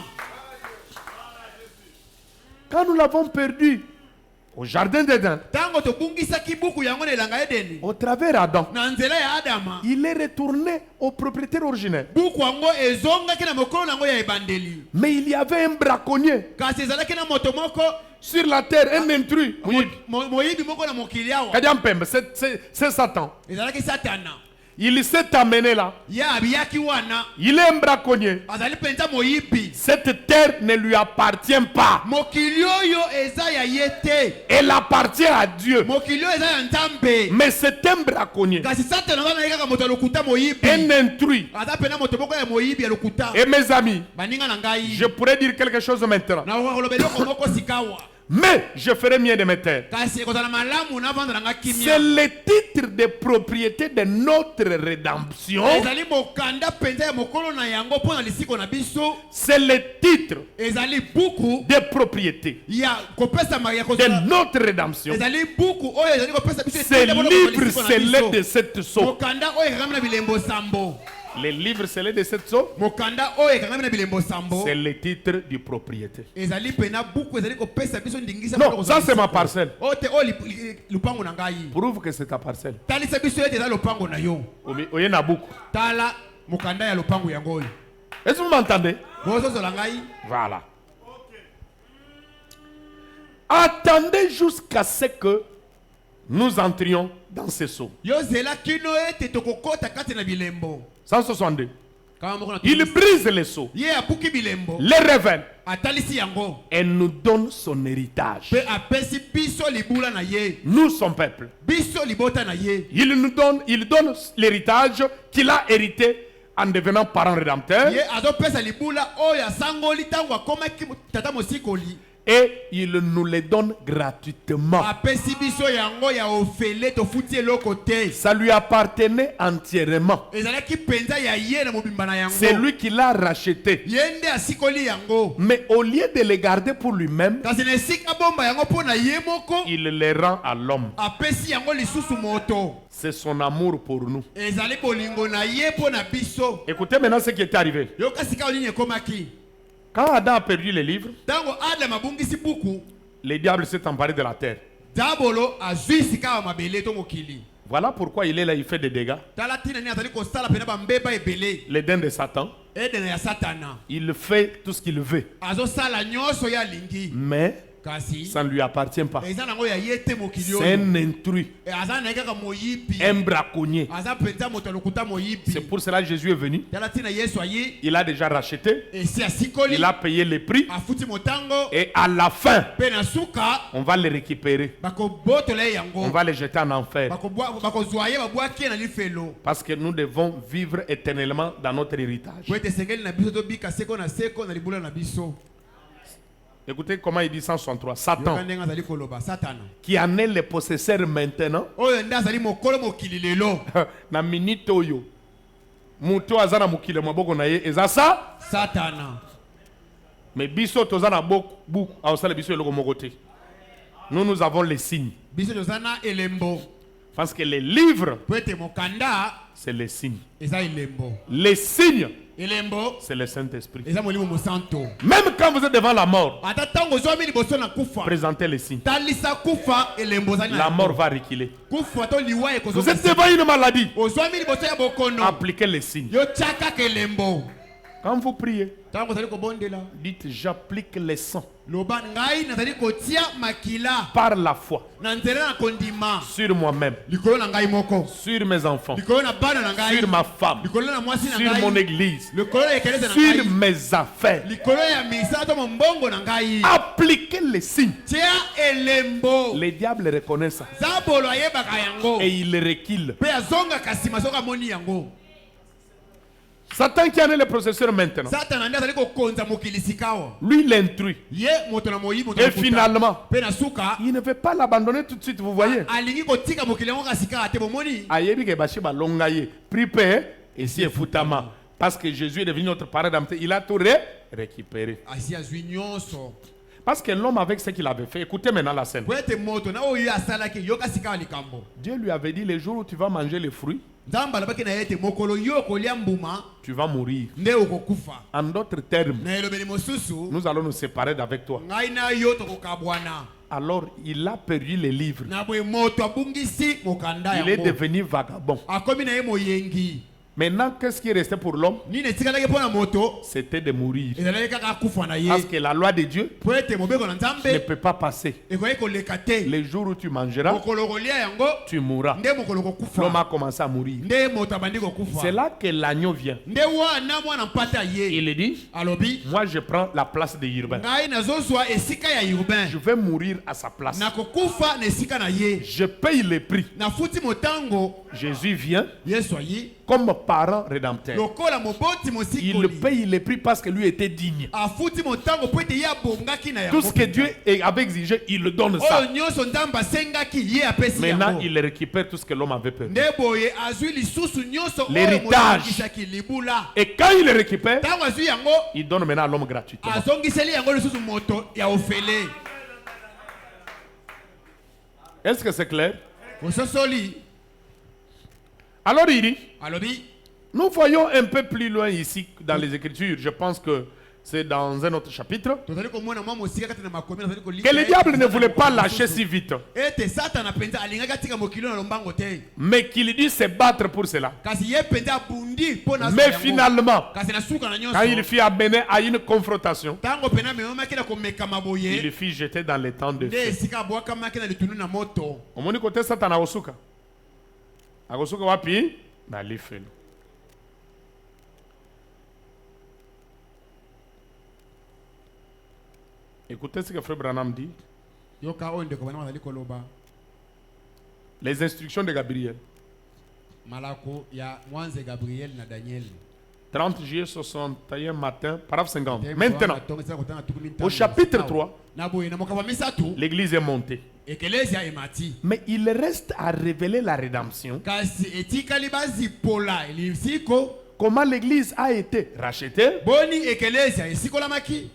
Quand nous l'avons perdu au jardin d'Éden, ntango tobungisaki buku yango na elanga edeni au travers Adam, na nzela ya adama, il est retourné au propriétaire originel. buku yango ezongaki na mokolo nango ya ebandeli. Mais il y avait un braconnier kasi ezalaki na moto moko sur la terre, un intrus. Oui. moyibi moko na mokili awa Kadiampembe, c'est Satan. ezalaki satana. Il s'est amené là. ye abiyaki wana Il est un braconnier. azali mpenza moyibi. Cette terre ne lui appartient pas. mokili oyo eza ya ye te. Elle appartient à Dieu. mokili oyo eza ya nzambe. Mais c'est un braconnier, kasi satana wana ye kaka moto ya lokuta moyibi. un intrus. aza pena moto moko ya moyibi ya lokuta. Et mes amis, baninga na ngai je pourrais dire quelque chose maintenant. na kokoloba eloko moko sikawa. Mais je ferai mieux de me taire. kasi ekozala malamu navanda nanga C'est kimia. le titre de propriété de notre rédemption. ezali mokanda mpenza ya mokolo na yango mpo na lisiko na biso. C'est le titre ezali buku de propriété ya kopesama ya de kozala. notre rédemption. ezali buku oyo ezali kopesa biso Ce etinda mpona kozala livre lisiko na scellé biso. de cette sceau. mokanda oyo ekangami na bilembo sambo. Les livres scellés de cette sceau, mokanda oyo ekangami na bilembo sambo. c'est le titre du propriété. ezali pena buku ezali kopesa biso ndingisa Non, mpona kozala ça c'est ma lisiko. parcelle. oyo te oyo lupango na ngai. Prouve que c'est ta parcelle. talisa biso ete eza lopango na yo. Oye Nabucco. tala mokanda ya lopango yango oyo. Est-ce que vous m'entendez? bozozola ngai. Voilà. Attendez jusqu'à ce que nous entrions dans ce sceau. yozela kino ete tokokota kati na bilembo. 162. kama moko na Il brise les sceaux, ye abuki bilembo. les révèle atalisi yango et nous donne son héritage. mpe apesi biso libula na ye. Nous, son peuple. biso libota na ye. Il donne l'héritage qu'il a hérité en devenant parent rédempteur. ye azopesa libula oyo asangoli ntango akomaki tata mosikoli. Et il nous les donne gratuitement. apesi biso yango ya ofele tofuti eloko te. Ça lui appartenait entièrement. ezalaki mpenza ya ye na mobimba na yango. C'est lui qui l'a racheté. ye nde asikoli yango. Mais au lieu de les garder pour lui-même, kasi na esika bomba yango mpo na ye moko. il les rend à l'homme. apesi yango lisusu moto. C'est son amour pour nous. ezali bolingo na ye mpo na biso. Écoutez maintenant ce qui est arrivé. yoka sika oyo nini ekomaki. Quand Adam a perdu les livres, ntango adama abungisi buku. le diable s'est emparé de la terre. diabolo azwi sika ya mabele to mokili. Voilà pourquoi il est là, il fait des dégâts. tala ntina nini azali kosala pena bambeba ebele. Les dents de Satan, edene ya satana. il fait tout ce qu'il veut. azosala nyonso ye alingi. Mais kasi ça ne lui appartient pas. eza nango ya ye te mokili C'est oyo. un intrus, aza na ye kaka moyibi. un braconnier. aza mpenza moto ya lokuta moyibi. C'est pour cela que Jésus est venu. tala ntina yesu aye. Il a déjà racheté, esi asikoli. il a payé le prix. afuti motango. Et à la fin, mpe na suka on va les récupérer. bakobotola ye yango. On va les jeter en enfer. bakozwa ye babwaki ye na lifelo. Parce que nous devons vivre éternellement dans notre héritage. po ete esengeli na biso tobika seko na seko na libula na biso. Écoutez comment il dit 163. Satan, yoka ndenge azali koloba satana qui en est le possesseur maintenant, oyo nde azali mokolo mokili lelo. na minute oyo, muto aza na mokili ya maboko na ye, eza ça. satana Mais biso toza na buku, aosala biso eloko moko te. Nous avons les signes. biso toza na elembo. Parce que les livres, po ete mokanda c'est les signes. eza elembo. Les signes, elembo c'est le Saint-Esprit. eza molimo mosanto. Même quand vous êtes devant la mort, ata ntango ozwami liboso na kufa. présentez les signes. talisa kufa elembo ozali na La yango. mort va reculer. kufa to liwa Vous êtes ekozokasi. devant une maladie, ozwami liboso ya bokono. appliquez les signes. yo tiaka ka elembo. Quand vous priez, Tango zali kobondela. dites j'applique les sangs Loba ngai nazali kotia makila. par la foi Na nzela na kondima. sur moi-même, Likolo na ngai moko. sur mes enfants, Likolo na bana na ngai. sur ma femme, Likolo na mwasi na sur mon ngai. église, Likolo ya ekeleza na sur ngai. mes affaires. Likolo ya misato mbongo na ngai. Appliquez les signes. Tia elembo. Les diables reconnaissent ça Zabolo ayebaka yango. et ils reculent. Pe azonga kasima soka moni yango. Satan qui en est le processeur maintenant, Satan andi azali kokonza mokilisi kawa. lui l'intrus. Ye moto na moyi moto. Et finalement, pe na suka il ne veut pas l'abandonner tout de suite, vous voyez. alingi kotika mokili yango kasika ate bomoni. Ayebi ke bashi balonga ye. Pripe et si efutama. Parce que Jésus est devenu notre parrain d'amitié. Il a tout récupéré. Asi azwi nyonso. Parce que l'homme avec ce qu'il avait fait, écoutez maintenant la scène. Po ete moto na oyo asalaki yo kasika likambo. Dieu lui avait dit, les jours où tu vas manger les fruits, Nzamba alobaki na ye ete mokolo yo kolia mbuma tu vas mourir. nde okokufa. En d'autres termes, Na elobeli mosusu nous allons nous séparer d'avec toi. ngai na yo tokokabwana. Alors, il a perdu les livres. Na boye moto abungisi mokanda Il est yango. devenu vagabond. Akomi na ye moyengi. Maintenant, qu'est-ce qui est resté pour l'homme? Nini etikalaki mpo na moto C'était de mourir. ezalaki kaka akufa na ye. Parce que la loi de Dieu Po ete mobeko na ne nzambe peut pas passer. ekoki koleka te. Les jours où tu mangeras, Mokolo kolia yango tu mourras. nde mokolo L'homme kokufa. a commencé à mourir. Nde moto abandi C'est kokufa. là que l'agneau vient. Nde wana mwana mpata ye. Il dit, Alobi moi je prends la place de Urbain. ngai nazozwa esika ya urbain. Je vais mourir à sa place. Nakokufa na esika na ye. Je paye le prix. Nafuti motango Jésus vient Yesu ayi. comme parent rédempteur. Lokola moboti Il mosikoli. paye le prix parce que lui était digne. Afuti motango po ete ye abongaki na Tout yango. ce que Dieu avait exigé, il le donne ça. Oyo nyonso nzambe asengaki ye apesi Maintenant, yango. il récupère tout ce que l'homme avait perdu. Nde boye azwi lisusu nyonso oyo L'héritage. moto abongisaki libula. Et quand il le récupère, Ntango azwi yango il donne maintenant à l'homme gratuitement. azongiseli yango lisusu moto ya ofele. Est-ce que c'est clair? Ososoli Alors il dit, alobi nous voyons un peu plus loin ici dans les Écritures, je pense que c'est dans un autre chapitre, tozali komona mwa mosika kati na makomi nazali kolika que le diable ne voulait pas lâcher si vite, ete satana mpenza alingaki atika mokili na lombango te. mais qu'il dit se battre pour cela. Kasi ye mpenza abundi mpo na Mais finalement, kasi na suka na quand il nyonso fut amené à une confrontation, ntango pena amemamaki na komekama il boye fut jeté dans les temps de nde feu. esika abwakamaki na litunu na moto. Omoni kote Satan akosuka. Akosuka wapi? Na lifelo. Écoutez ce que Frère Branham dit. Yoka oyo ndeko bana bazali koloba Les instructions de Gabriel. malako ya mwanze Gabriel na Daniel. 30 juillet 61 matin, paragraphe 50. Maintenant, au chapitre 3, na boye na mokaba misatu l'église est montée. ekelezia emati. Mais il reste à révéler la rédemption. Kasi etikali bazipola elisiko Comment l'église a été rachetée. boni ekelezia esikolamaki.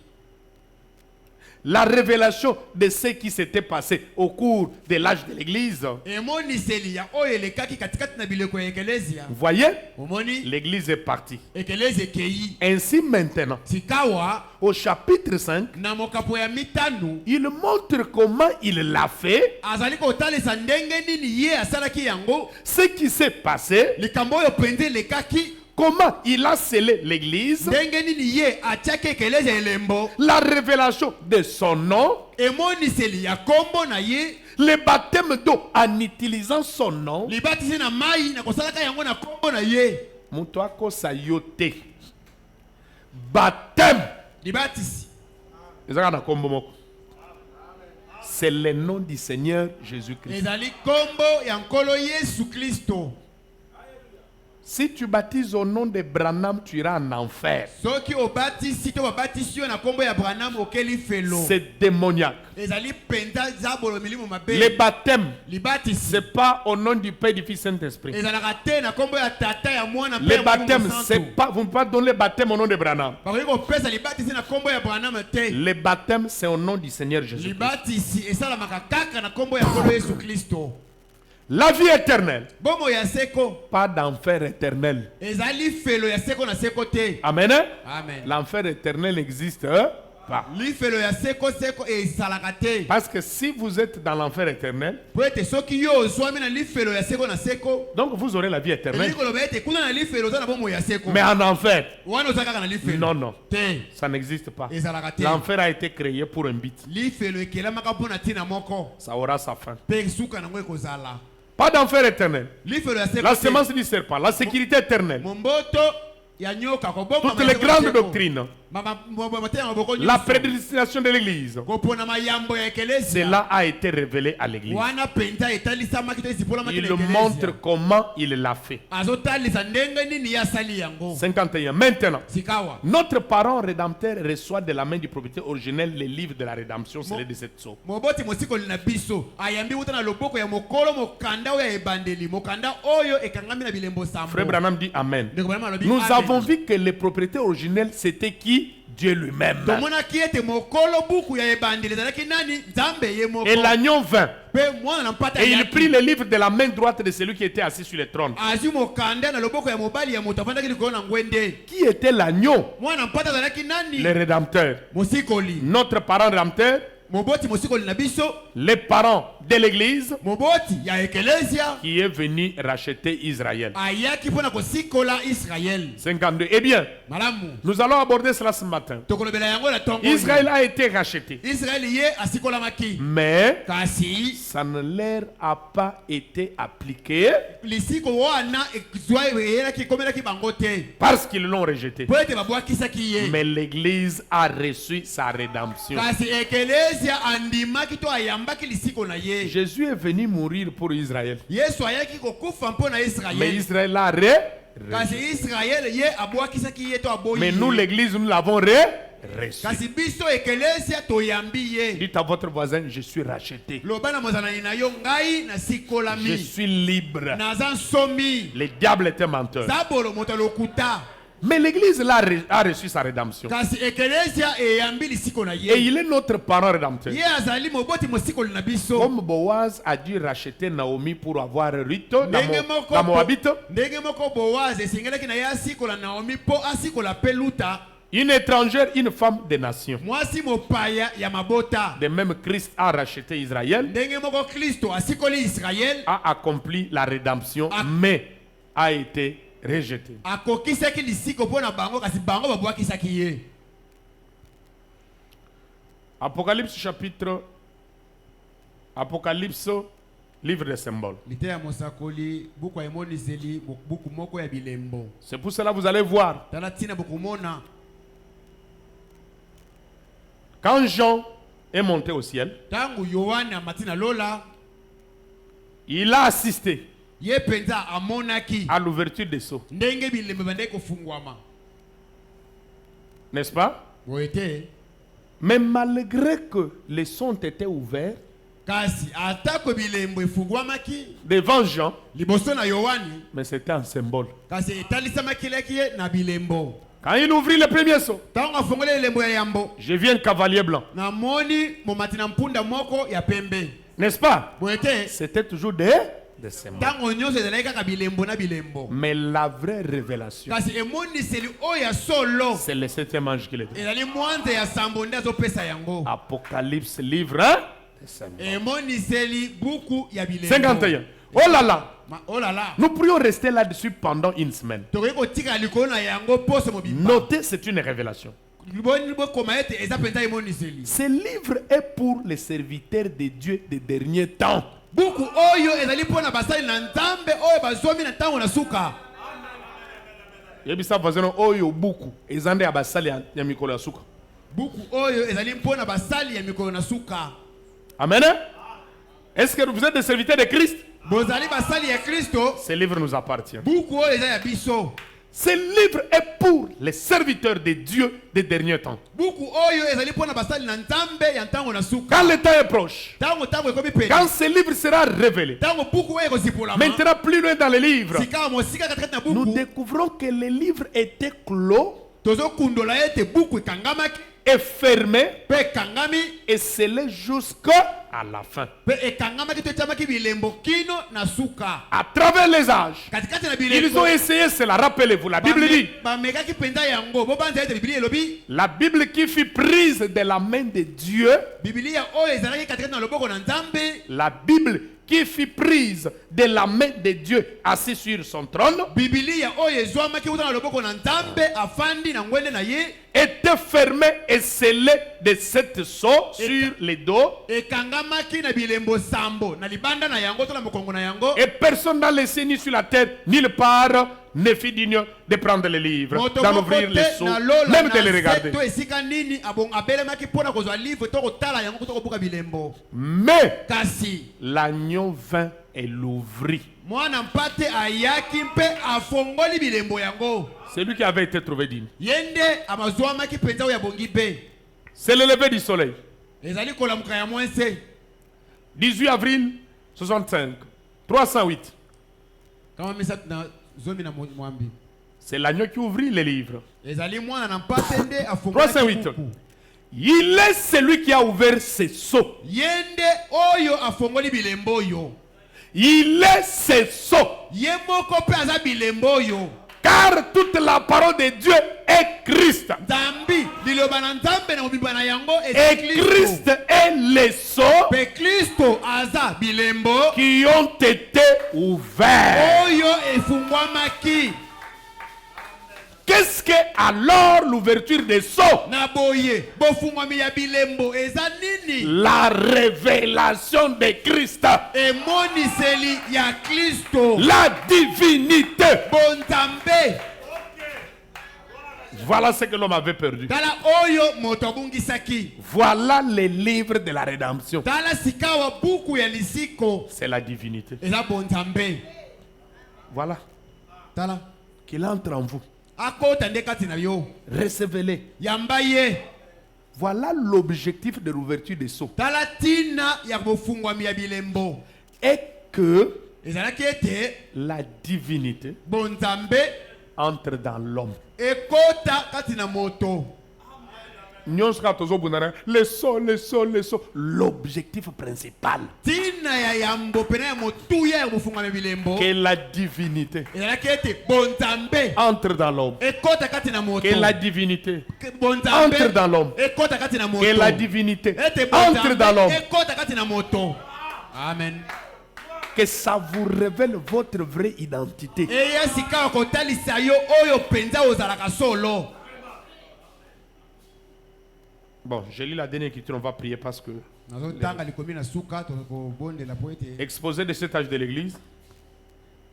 La révélation de ce qui s'était passé au cours de l'âge de l'église. Emoniseli ya oyo elekaki katikati na bileko ya ekelezia. Vous voyez, Omoni l'église est partie. ekelezia ekei. Ainsi maintenant, Sikawa au chapitre 5, na mokapo ya mitanu il montre comment il l'a fait, azali kotalisa ndenge nini ye asalaki yango. ce qui s'est passé, Likambo oyo penze elekaki comment il a scellé l'église, ndenge nini ye atiaki ekelezia elembo. la révélation de son nom, Emoniseli ya kombo na ye. le baptême d'eau en utilisant son nom. Libatisi na mai na kosalaka yango na kombo na ye. Mutu akosa yo te. Baptême. Libatisi Ezaka na kombo moko. C'est le nom du Seigneur Jésus-Christ. ezali kombo ya nkolo Yesu Kristo. Si tu baptises au nom de Branham, tu iras en enfer. Soki obatisi to babatisi yo na kombo ya Branham okeli felo. C'est démoniaque. Ezali penta zabolo milimo mabe. Le baptême, Libatisi c'est pas au nom du Père, du Fils, Saint-Esprit. ezalaka te na kombo ya tata ya mwana Le baptême, c'est pas, vous ne pouvez pas donner le baptême au nom de Branham. bakoki kopesa libatisi na kombo ya Branham te. Le baptême, c'est au nom du Seigneur Jésus. Libatisi esalamaka kaka na kombo ya nkolo Yesu Kristo. La vie éternelle, Bomo ya seko pas d'enfer éternel. ezali felo ya seko na seko te. Amen. Hein? Amen. L'enfer éternel existe. Hein? pas. lifelo ya seko seko esalaka te Parce que si vous êtes dans l'enfer éternel, po ete soki yo ozwami na lifelo ya seko na seko donc vous aurez la vie éternelle. elingi koloba ete kuna na lifelo oza na bomoi ya seko Mais en enfer, wana oza kaka na lifelo non, non, te ça n'existe pas. ezalaka te L'enfer a été créé pour un but. lifelo ekelamaka mpo na ntina moko Ça aura sa fin. mpe suka nango ekozala Pas d'enfer éternel. lifelo ya La seko semence du serpent, la sécurité éternelle. momboto ya nyoka koboma Toutes les grandes doctrines. la La prédestination de l'église. kopona mayambo ya ekelesi Cela a été révélé à l'église. wana penza etalisamaki to esipolamaki Il montre comment il l'a fait. azotalisa ndenge nini ye asali yango 51. Maintenant, sikawa notre parent rédempteur reçoit de la main du propriétaire originel les livres de la rédemption scellés de cette sceau. moboti mosikoli na biso ayambi wuta na loboko ya mokolo mokanda oyo ya ebandeli mokanda oyo ekangami na bilembo sambo Frère Branham dit Amen. Ndeko Branham alobi, Nous Amen. avons vu que le propriétaire originel, c'était qui? Dieu lui-même. tomonaki ete mokolo buku ya ebandeli ezalaki nani nzambe ye moko Et l'agneau vint. mpe mwana na mpata Et il ayaki. prit le livre de la main droite de celui qui était assis sur le trône. azwi mokanda na loboko ya mobali ya moto afandaki likolo na ngwende Qui était l'agneau? mwana na mpata azalaki nani Le rédempteur. mosikoli Notre parent rédempteur, moboti mosikoli na biso les parents de l'église moboti ya ekelesia qui est venu racheter Israël. ayaki mpo na kosikola israel 52. Eh bien, malamu nous allons aborder cela ce matin. tokolobela yango na ntongo Israël a été racheté. israel ye asikolamaki Mais kasi ça ne leur a pas été appliqué lisiko wana ezwa eyelaki ekomelaki bango te parce qu'ils l'ont rejeté. mpo ete babwakisaki ye Mais l'église a reçu sa rédemption. kasi ekelesia andimaki to ayambaki lisiko na ye Jésus est venu mourir pour Israël. yesu ayaki kokufa mpo na Mais israel Israël a kasi israel ye abwakisaki ye to aboyi Mais nous, ye. l'église, nous l'avons reçu. kasi biso ekelesia toyambi ye Dites à votre voisin, je suis racheté. loba na mozanani na yo ngai Je nasikolami suis libre. naza nsomi Le diable était menteur. zabolo moto lokuta Mais l'église là a reçu sa rédemption. kasi ekelesia eyambi lisiko na Et ye il est notre parent rédempteur. ye azali moboti mosikoli na biso Comme Boaz a dû racheter Naomi pour avoir Ruth ndenge dans Moabite, ndenge moko boaz esengelaki na ye asikola naomi mpo asikola mpe luta une étrangère, une femme des nations. mwasi mopaya ya mabota De même, Christ a racheté Israël, ndenge moko kristo asikoli israel a accompli la rédemption, mais a été rejeté. akokisaki lisiko mpo na bango kasi bango babwakisaki ye Apocalypse chapitre. Apocalypse, livre des symboles. lite ya mosakoli buku ya emoniseli buku moko ya bilembo C'est pour cela que vous allez voir. tala ntina bokomona Quand Jean est monté au ciel, ntango yohane amati na lola il a assisté ye mpenza amonaki à l'ouverture des sceaux. ndenge bilembo ebandaki kofungwama N'est-ce pas? boye te Mais malgré que les sceaux ont été ouverts kasi atako bilembo efungwamaki devant Jean, liboso na yohane mais c'était un symbole. kasi etalisamakilaki ye na bilembo Quand il ouvrit le premier sceau, ntango afungoli elembo ya yambo je vis un cavalier blanc. namoni momati na mpunda moko ya pembe N'est-ce pas? boye te C'était toujours des symboles. ntango nyonso ezalaki kaka bilembo na bilembo Mais la vraie révélation, kasi emoniseli oyo ya solo c'est le septième ange qui le dit. ezali mwanza ya sambo nde azopesa yango Apocalypse, livre 1, des symboles. emoniseli buku ya bilembo 51. Oh là là! oh là là Nous pourrions rester là-dessus pendant une semaine. tokoki kotika likolo na yango poso mobimba Notez, c'est une révélation. boni bokoma ete eza mpenza emoniseli Ce livre est pour les serviteurs de Dieu des derniers temps. buku oyo ezali mpo na basali na nzambe oyo bazwami na ntango na suka Yebisa voisin oyo buku ezande ya basali ya mikolo ya suka. buku oyo ezali mpo na basali ya mikolo na suka Amen. Est-ce que vous êtes des serviteurs de Christ? bozali basali ya kristo Ce livre nous appartient. buku oyo eza ya biso Ce livre est pour les serviteurs de Dieu des derniers temps. buku oyo ezali mpo na basali na nzambe ya ntango na suka Quand le temps est proche, ntango ekomi pene quand ce livre sera révélé, ntango buku oyo ekozipolama maintenant plus loin dans les livres, sika mosika katikati na nous buku découvrons que le livre était clos tozokundola ete buku ekangamaki et fermé mpe ekangami et scellé jusqu'à à la fin. Pe ekangama kito chamaki bilembo kino na suka. À travers les âges, Katikati na bilembo. ils ont essayé cela. Rappelez-vous, la Bible dit, Bameka ki penda yango. Bo banza ete Biblia elobi. la Bible qui fut prise de la main de Dieu, Biblia oyo ezalaki katikati na loboko na Nzambe. la Bible qui fut prise de la main de Dieu assis sur son trône, Biblia oyo ezwamaki uta na loboko na Nzambe afandi na ngwende na ye. était fermée et scellée de 7 sceaux sur les dos, Ekangamaki na bilembo sambo na libanda na yango to na mokongo na yango. et personne dans les cieux ni sur la terre, nulle part, ne fut digne de prendre les livres, Moto d'en moko ouvrir les te sceaux, na lola même de na les regarder. seto esika nini abong abelemaki mpona kozwa livre to kotala yango to kobuka bilembo. Mais Kasi l'agneau vint et l'ouvrit. mwana mpate ayaki mpe afongoli bilembo yango. C'est lui qui avait été trouvé digne. Yende amazwamaki mpenza oyo abongi be. C'est le lever du soleil. Ezali kolamuka ya mwense. 18 avril 65. 308. Kama misatu na zomi na mwambi. C'est l'agneau qui ouvrit les livres. Ezali mwana na mpate nde afongoli 308. buku. Il est celui qui a ouvert ses sceaux. Yende oyo afongoli bilembo oyo. Il est ses sceaux. Ye moko pe aza bilembo oyo. Car toute la parole de Dieu est Christ. Nzambi liloba na Nzambe na mobimba na yango Et Christ est les sceaux Pe Kristo aza bilembo qui ont été ouverts. oyo efungwamaki. Qu'est-ce que alors l'ouverture des sceaux? Na boye bofungwami ya bilembo eza nini? La révélation de Christ. Emoniseli ya Kristo. La divinité. Bonzambe. Voilà ce que l'homme avait perdu. Tala oyo moto abungisaki. Voilà les livres de la rédemption. Tala sikawa buku ya lisiko. C'est la divinité. Eza bonzambe. Voilà. Tala. Qu'il entre en vous. Akota nde kati na yo. Recevez-les. Yamba ye. Voilà l'objectif de l'ouverture des sceaux. Tala tina ya bofungwami ya bilembo. Et que Ezalaki ete la divinité bonzambe entre dans l'homme. ekota kati na moto. Les sceaux, les sceaux, les sceaux. L'objectif principal. Tina ya yambo pena ya motuya ya bofungwami ya bilembo. Que la divinité Ezalaki ete bonzambe entre dans l'homme. ekota kati na moto. Que la divinité Bonzambe entre dans l'homme. ekota kati na moto. Que la divinité Ete entre dans l'homme. bonzambe ekota kati na moto. Amen. Que ça vous révèle votre vraie identité. Eya sika kotalisa yo oyo penza ozalaka solo. Bon, je lis la dernière écriture, on va prier parce que Nazotanga likomi na suka to ko bonde la poete. exposé de cet âge de l'église,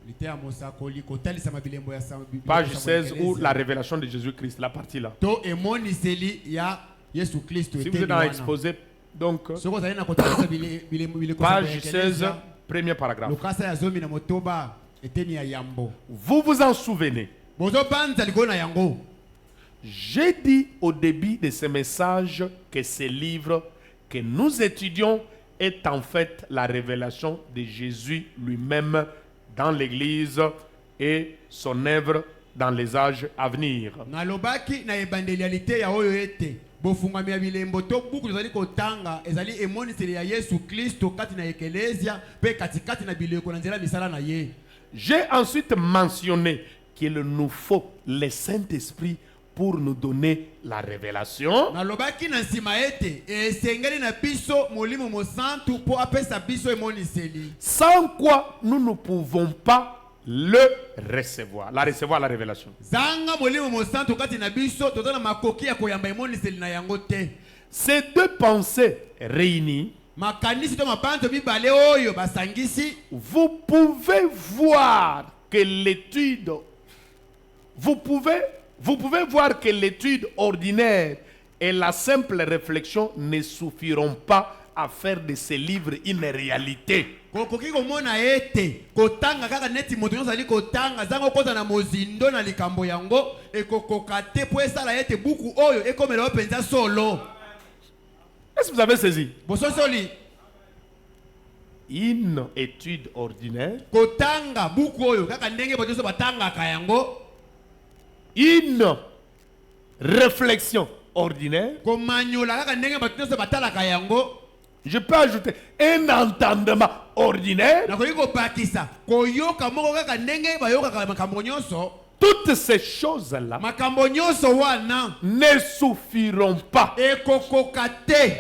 Lite ya mosako likotalisa mabilembo ya page 16 ou la révélation de Jésus-Christ, la partie là. To emoniseli ya Yesu Kristo Si vous êtes dans l'exposé, donc Soko zali na kotalisa bilembo page 16, premier paragraphe. lokasa ya zomi na motoba eteni ya yambo. Vous vous en souvenez, Bozo banza likolo na yango. j'ai dit au début de ce message que ce livre que nous étudions est en fait la révélation de Jésus lui-même dans l'église et son œuvre dans les âges à venir. Nalobaki na ebandelialité ya oyo ete bofungwami ya bilembo to buku ezali kotanga ezali emoniseli ya Yesu Kristo kati na ekelesia pe katikati na bileko na nzela misala na ye. J'ai ensuite mentionné qu'il nous faut le Saint-Esprit pour nous donner la révélation. Nalobaki na nsima ete esengeli na biso molimo mosantu po apesa biso emoniseli. Sans quoi nous ne pouvons pas le recevoir, la révélation. Zanga molimo mosantu kati na biso tozana makoki ya koyamba emoniseli na yango te. Ces deux pensées réunies, Makanisi to mapanzo mibale oyo basangisi. vous pouvez voir que l'étude, vous pouvez voir que l'étude ordinaire et la simple réflexion ne suffiront pas à faire de ce livre une réalité. Kokoki komona ete kotanga kaka neti moto nyonso ali kotanga zango koza na mozindo na likambo yango ekokoka te po esala ete buku oyo ekomela openza solo. Est-ce que vous avez saisi? Bososoli Une étude ordinaire, kotanga buku oyo kaka ndenge bato nyonso batangaka yango. une réflexion ordinaire Komanyola kaka ndenge bato nyonso batalaka yango. Je peux ajouter un entendement ordinaire. nakoki kobakisa koyoka moko kaka ndenge bayokaka makambo nyonso. Toutes ces choses-là Makambo nyonso wana ne suffiront pas ekokoka te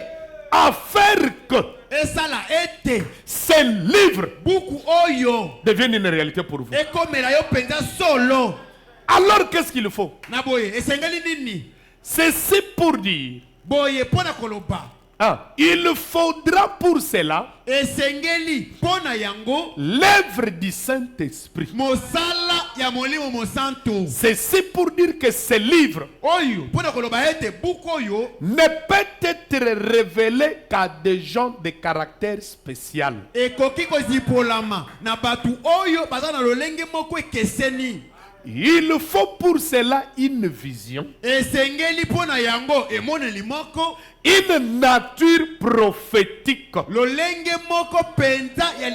à faire que esala ete ces livres buku oyo deviennent une réalité pour vous. ekomela yo penza solo. Alors qu'est-ce qu'il faut? Na boye esengeli nini? Ceci pour dire, Boye pona koloba il faudra pour cela esengeli pona yango l'œuvre du Saint-Esprit. mosala ya molimo mosantu. Ceci pour dire que ce livre Oyo pona koloba ete buku oyo ne peut être révélé qu'à des gens de caractère spécial. ekoki kozipolama na batu oyo baza na lolenge moko ekeseni. Il faut pour cela une vision, Esengeli pona yango emoneli moko une nature prophétique. lolenge moko penza ya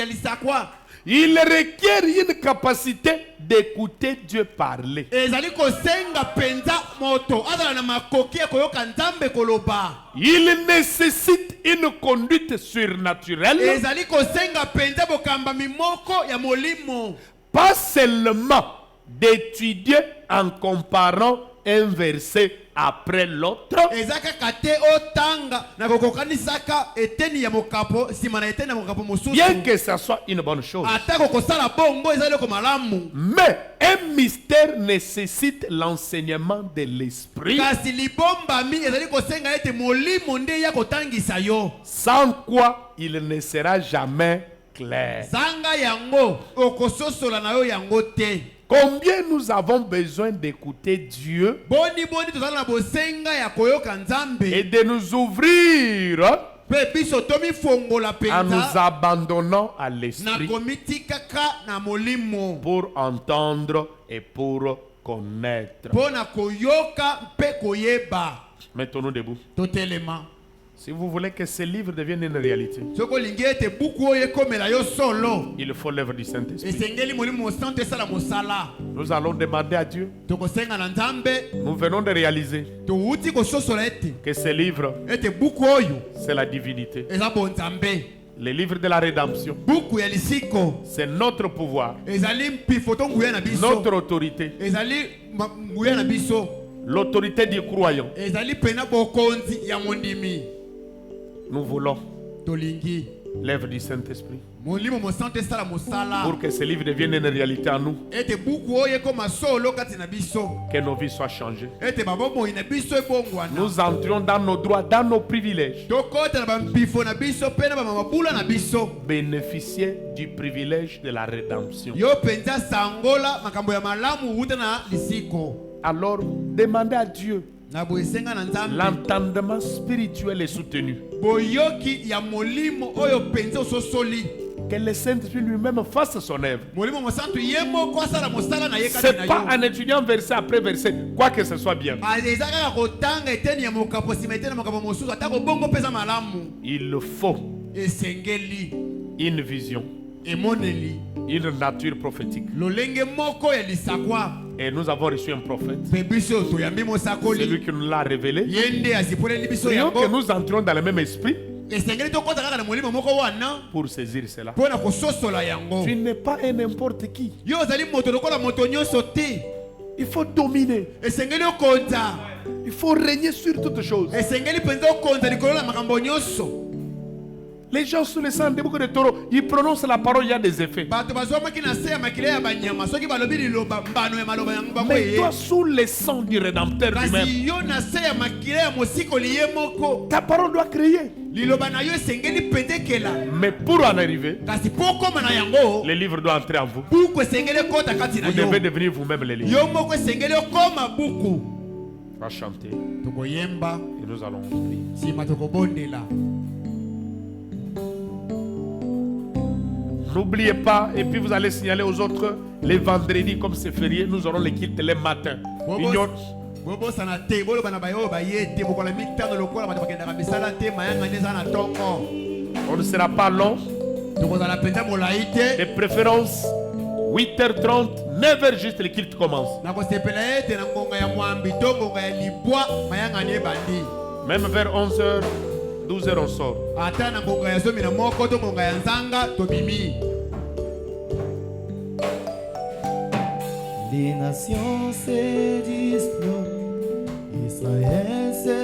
lisakwa. Il requiert une capacité d'écouter Dieu parler. Ezali kosenga penza moto azala na makoki ya koyoka nzambe koloba. Il nécessite une conduite surnaturelle, Ezali kosenga penza bokambami moko ya molimo. pas seulement d'étudier en comparant un verset après l'autre, Ezaka kate otanga na kokokanisaka eteni ya mokapo sima na eteni ya mokapo mosusu. bien que ça soit une bonne chose. Ata kokosala bongo ezali ko malamu. Mais un mystère nécessite l'enseignement de l'esprit, Kasi libombami ezali kosenga ete molimo nde ya kotangisa yo. sans quoi il ne sera jamais clair. Zanga yango okososola na yo yango te. Combien nous avons besoin d'écouter Dieu Boni tozala na bosenga ya koyoka et nzambe. de nous ouvrir Pe biso tomi fongola en nous penza abandonnant à na l'esprit komitikaka na molimo. pour entendre et pour connaître. Pona koyoka mpe koyeba. Mettons-nous debout. Totelema. Si vous voulez que ce livre devienne une réalité, Soko lingi ete buku oyo ekomela yo solo. il faut l'œuvre du Saint-Esprit. Esengeli molimo mosantu esala mosala. Nous allons demander à Dieu. Tokosenga na nzambe. Nous venons de réaliser Touti kososola ete. que ce livre, Ete buku oyo c'est la divinité. eza bonzambe. Le livre de la rédemption, Buku ya lisiko. c'est notre pouvoir, Ezali mpifoto nguya na biso. notre autorité, Ezali nguya na biso. l'autorité du croyant. Ezali pena bokonzi ya mondimi. Nous voulons Tolingi. l'œuvre du Saint-Esprit Molimo mosantu esala mosala. pour que ce livre devienne une réalité en nous, Ete buku oyo ekoma solo kati na biso. que nos vies soient changées. Ete babomoi na biso ebongwana. Nous entrions dans nos droits, dans nos privilèges, Tokota na bampifo na biso pe na bamabula na biso. bénéficier du privilège de la rédemption. Yo penza sangola makambo ya malamu uta na lisiko. Alors, demandez à Dieu. Na boesenga na nzambe. L'entendement spirituel est soutenu. Boyoki ya molimo oyo penza ososoli. Que le Saint-Esprit lui-même fasse son œuvre. Molimo mosantu ye moko asala mosala na ye kati C'est na pas yo. en étudiant verset après verset, quoi que ce soit bien. Eza kaka kotanga eteni ya mokapo sima eteni ya mokapo mosusu ata kobongo peza malamu. Il faut Esengeli une vision, emoneli une nature prophétique. lolenge moko ya lisakwa. Et nous avons reçu un prophète. Pe biso toyambi C'est mosakoli. lui qui nous l'a révélé. Ye nde azipoleli biso Prions que yango. nous entrions dans le même esprit Esengeli tokota kaka na molimo moko wana pour saisir cela. mpona kososola yango. Tu n'es pas un n'importe qui. Yo ozali moto lokola moto nyonso te. Il faut dominer. Esengeli okonza. Il faut régner sur toutes choses. Esengeli penza okonza likolo na makambo nyonso. Les gens sous le sang des boucs de taureau, ils prononcent la parole, il y a des effets. Bato bazwamaki na se ya makila ya banyama soki balobi liloba mbano ya maloba yango bango Mais toi, eye. sous le sang du Rédempteur lui-même, Kasi yo na se ya makila ya mosikoli ye moko. ta parole doit crier. Liloba na yo esengeli pendekela. Mais pour en arriver, Kasi po okoma na yango le livre doit entrer en vous. buku esengeli ekota kati na Vous yo. devez devenir vous-même les livres. Yo moko esengeli okoma buku. On va chanter Tokoyemba et nous allons prier. sima tokobondela. N'oubliez pas, et puis vous allez signaler aux autres, les vendredis, comme c'est férié, nous aurons les kilts les matins. Bobosana te boloba na bayo baye te bokola mitano lokola bato bakendaka misala te mayanga neza na tongo. On ne sera pas long. Tokozala penza molai De te. préférence, 8h30, 9h juste, le kilt commence. Na kosepela ete na ngonga ya mwambi to ngonga ya libwa mayanga ni ebandi. Même vers 11h, 12h on sort. ata na ngonga ya zomi na moko to ngonga ya nzanga tobimi. Les nations se disloquent, Israël se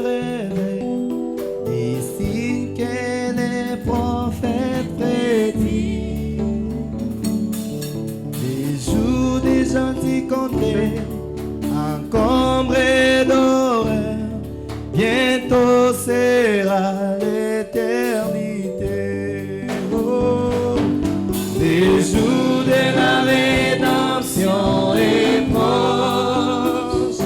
réveille, les signes que les prophètes prédisent. Les jours des gentils comptés, encombrés d'horreur, bientôt sera l'éternité. Oh, les jours de la rédemption est proche,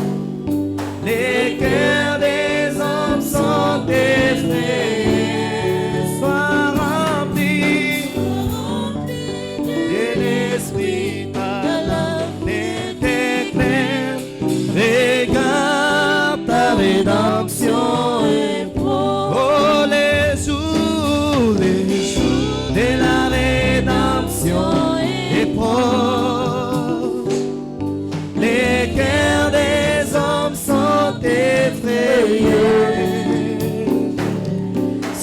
les cœurs des hommes sont effrayés. Sois rempli de l'esprit, ta lampe t'éclaire. Regarde ta rédemption est proche. Oh, les jours de la rédemption est proche. Les cœurs des hommes sont effrayés.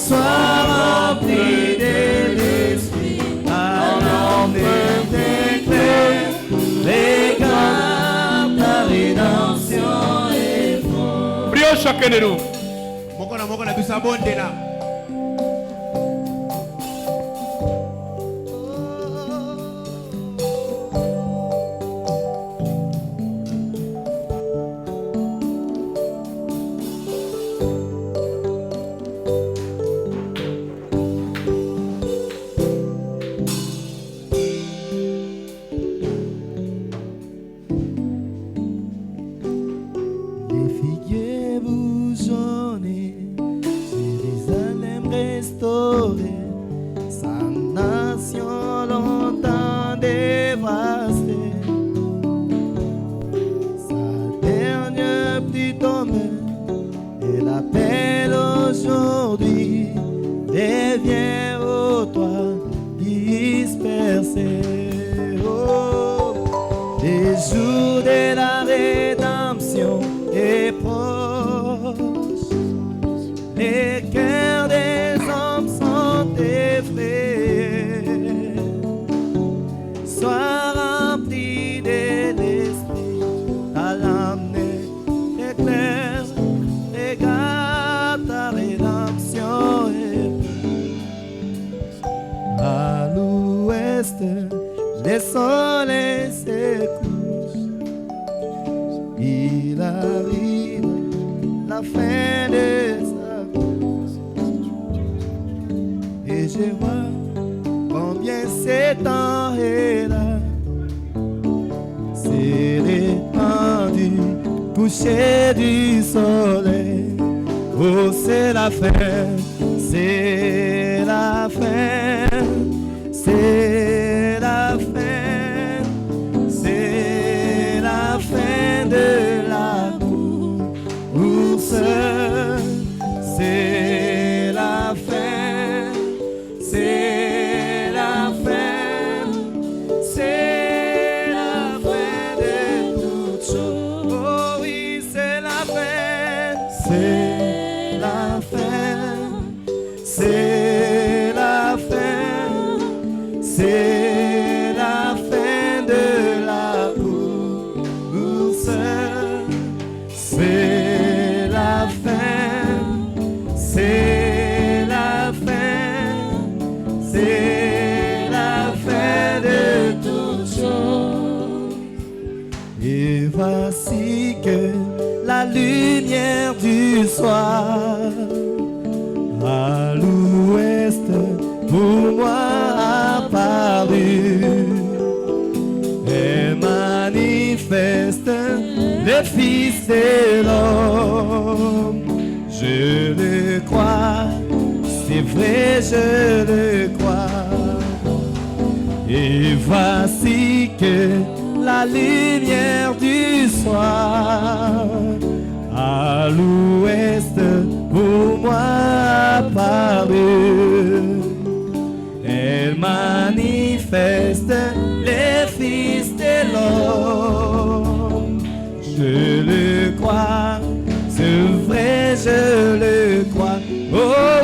Sois rempli de l'esprit, alors t'éclaire. Regarde ta rédemption est proche. Prions chacun de nous. Moko na biso abondela. Les figuiers bourgeonnés, Jérusalem restaurée, sa nation longtemps dévastée. Sa dernière pluie tombée, et l'appel aujourd'hui devient au toit dispersé. Oh, les jours de la rédemption est proche, les cœurs des hommes sont effrayés. Sois rempli de l'esprit, ta lampe éclaire. Regarde ta rédemption est proche. À l'ouest, le soleil se couche. Il arrive la fin de sa course. Et je vois combien ce temps est là. C'est répandu, coucher du soleil. Oh, c'est la fin, c'est la fin, c'est la fin, c'est la fin de la course. C'est la fin, c'est la fin, c'est la fin de toutes choses. Oh oui, c'est la fin, c'est la fin, c'est la fin, c'est la fin de la course. C'est la fin, c'est la fin, c'est la fin de toutes choses. Et voici que la lumière du soir à l'ouest pour moi apparue et manifeste le Fils de l'homme. Je le crois, c'est vrai, je le crois. Et voici que la lumière du soir à l'ouest pour moi apparue. Elle manifeste le Fils de l'homme. Je le crois, c'est vrai, je le crois. Oh,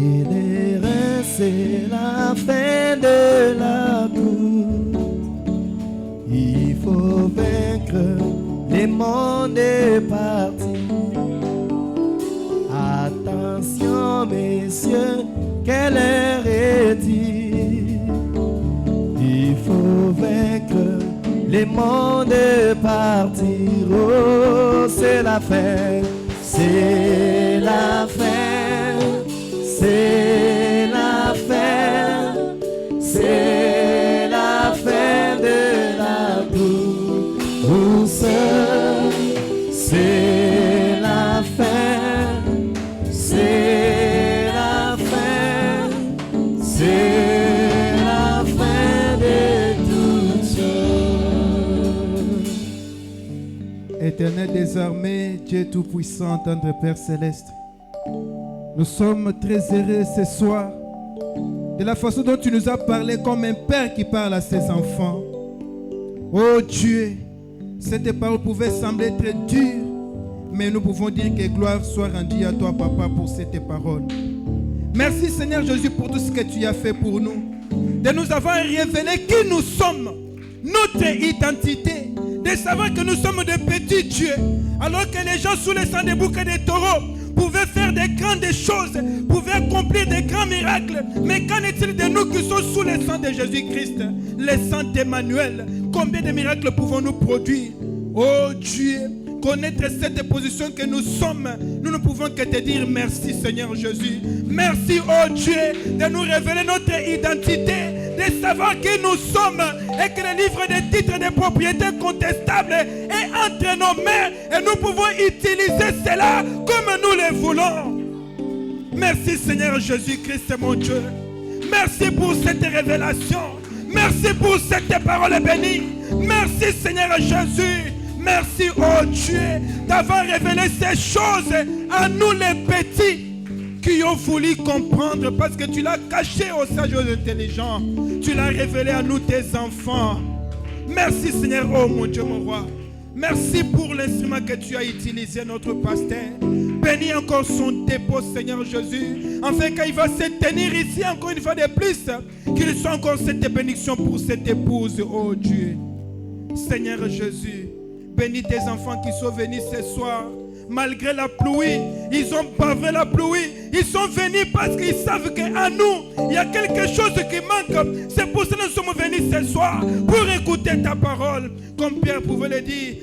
Pèlerin, c'est la fin de la course. Il faut vaincre, le monde est parti. Attention, messieurs, quelle heure est-il? Il faut vaincre, le monde est parti. Oh, c'est la fin, c'est la fin, c'est la fin, c'est la fin de la course. C'est la fin, c'est la fin, c'est la fin de toutes choses. Éternel des armées, Dieu Tout-Puissant, tendre Père Céleste, nous sommes très heureux ce soir de la façon dont tu nous as parlé comme un père qui parle à ses enfants. Oh Dieu, cette parole pouvait sembler très dure, mais nous pouvons dire que gloire soit rendue à toi, Papa, pour cette parole. Merci, Seigneur Jésus, pour tout ce que tu as fait pour nous, de nous avoir révélé qui nous sommes, notre identité, de savoir que nous sommes de petits dieux, alors que les gens sous le sang des boucs et des taureaux pouvaient faire des grandes choses, pouvaient accomplir des grands miracles. Mais qu'en est-il de nous qui sommes sous le sang de Jésus-Christ, le sang d'Emmanuel? Combien de miracles pouvons-nous produire? Oh Dieu, connaître cette position que nous sommes, nous ne pouvons que te dire merci, Seigneur Jésus. Merci, oh Dieu, de nous révéler notre identité, de savoir qui nous sommes et que le livre des titres de propriété contestable est entre nos mains et nous pouvons utiliser cela comme nous le voulons. Merci, Seigneur Jésus-Christ, mon Dieu. Merci pour cette révélation. Merci pour cette parole bénie. Merci, Seigneur Jésus. Merci, oh Dieu, d'avoir révélé ces choses à nous les petits qui ont voulu comprendre, parce que tu l'as caché aux sages et aux intelligents. Tu l'as révélé à nous, tes enfants. Merci, Seigneur, oh mon Dieu, mon roi. Merci pour l'instrument que tu as utilisé, notre pasteur. Bénis encore son dépôt, Seigneur Jésus, afin qu'il va se tenir ici encore une fois de plus, qu'il soit encore cette bénédiction pour cette épouse, oh Dieu. Seigneur Jésus, bénis tes enfants qui sont venus ce soir. Malgré la pluie, ils ont pavé la pluie. Ils sont venus parce qu'ils savent qu'à nous, il y a quelque chose qui manque. C'est pour cela que nous sommes venus ce soir, pour écouter ta parole. Comme Pierre pouvait le dire,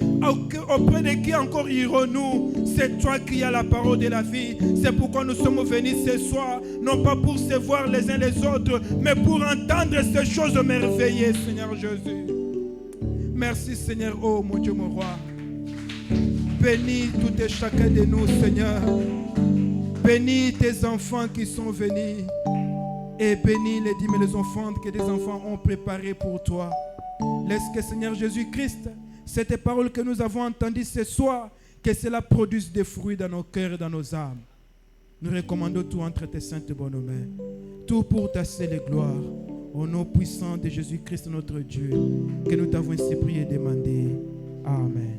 auprès de qui encore irons-nous? C'est toi qui as la parole de la vie. C'est pourquoi nous sommes venus ce soir, non pas pour se voir les uns les autres, mais pour entendre ces choses merveilleuses, Seigneur Jésus. Merci, Seigneur, oh mon Dieu, mon roi. Bénis tout et chacun de nous, Seigneur. Bénis tes enfants qui sont venus. Et bénis les dîmes et les offrandes que tes enfants ont préparées pour toi. Laisse que, Seigneur Jésus-Christ, cette parole que nous avons entendue ce soir, que cela produise des fruits dans nos cœurs et dans nos âmes. Nous recommandons tout entre tes saintes bonnes mains. Tout pour ta seule gloire. Au nom puissant de Jésus-Christ, notre Dieu, que nous t'avons ainsi prié et demandé. Amen.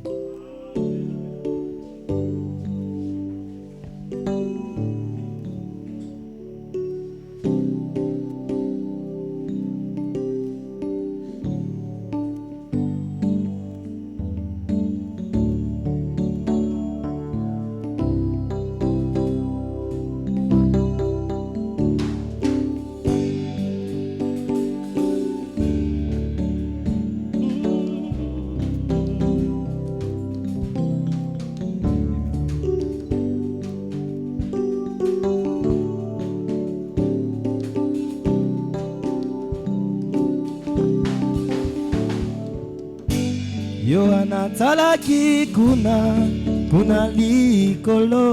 Yohana talaki kuna likolo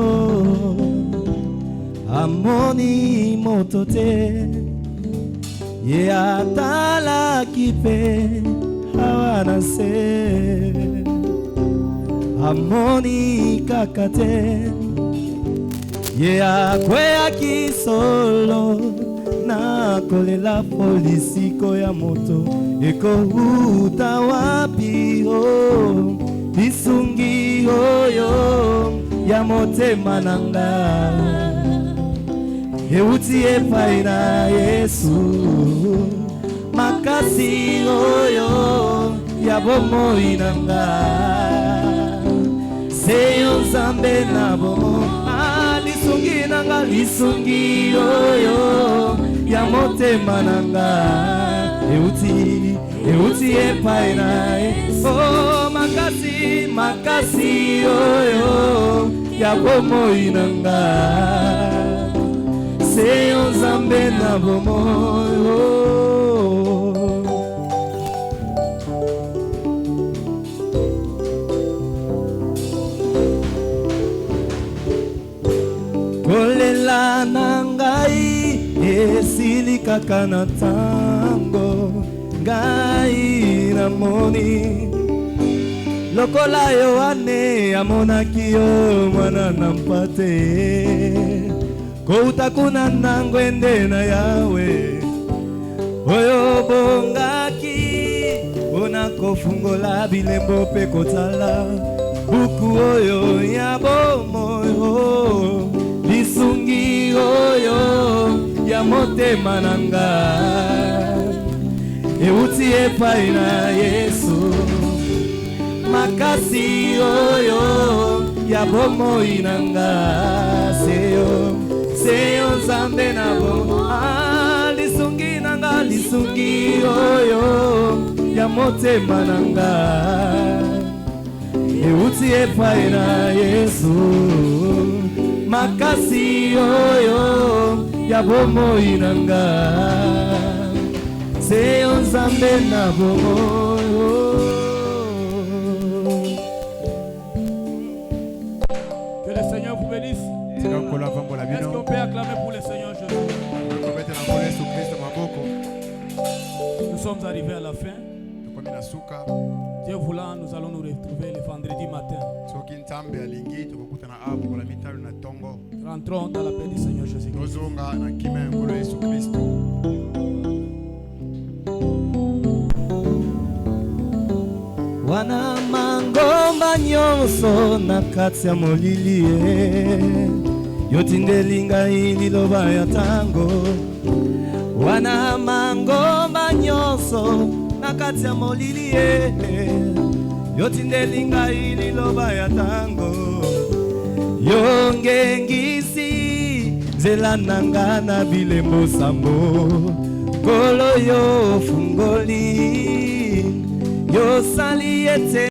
amoni motote ye atalaki pe hawana se amoni kakate ye akweyaki solo na kolela polisiko ya moto ekohuta wapi o isungi oyo ya motema nanga euti epai na Yesu. Makasi oyo ya bomoi nanga seyo nzambe na bomoi. Lisungi nanga lisungi oyo ya motema nanga euti epai na Yesu. Oh, makasi oyo ya bomoi nanga seyo nzambe na bomoi. Kolela nangai esili kaka na tango ngai namoni lokola Yohane amonaki yo mwana na mpate kouta kuna nangwende na Yawe oyo bongaki bona kofungola bilembo pe kotala buku oyo ya bomoyo. Lisungi oyo ya motema nanga euti epai na Yesu. Makasi oyo ya bomoi nanga seyo nzambe na bomoi. Lisungi nanga lisungi oyo ya motema nanga euti epai na Yesu. Makasi oyo ya bomoi nanga seyo nzambe na bomoi. Que le Seigneur vous bénisse. Est-ce qu'on peut acclamer pour le Seigneur Jésus? Nous sommes arrivés à la fin. Dieu voulant, nous allons nous retrouver le vendredi matin. Rentrons dans la paix du Seigneur Jésus-Christ. Wana mangomba nyonso na kati ya molili yotindeli ngai liloba ya tango. Wana mangomba nyonso na kati ya molili yotindeli ngai liloba ya tango. Yongengisi nzela nanga na bilembo sambo kolo yo fungoli yo sali ete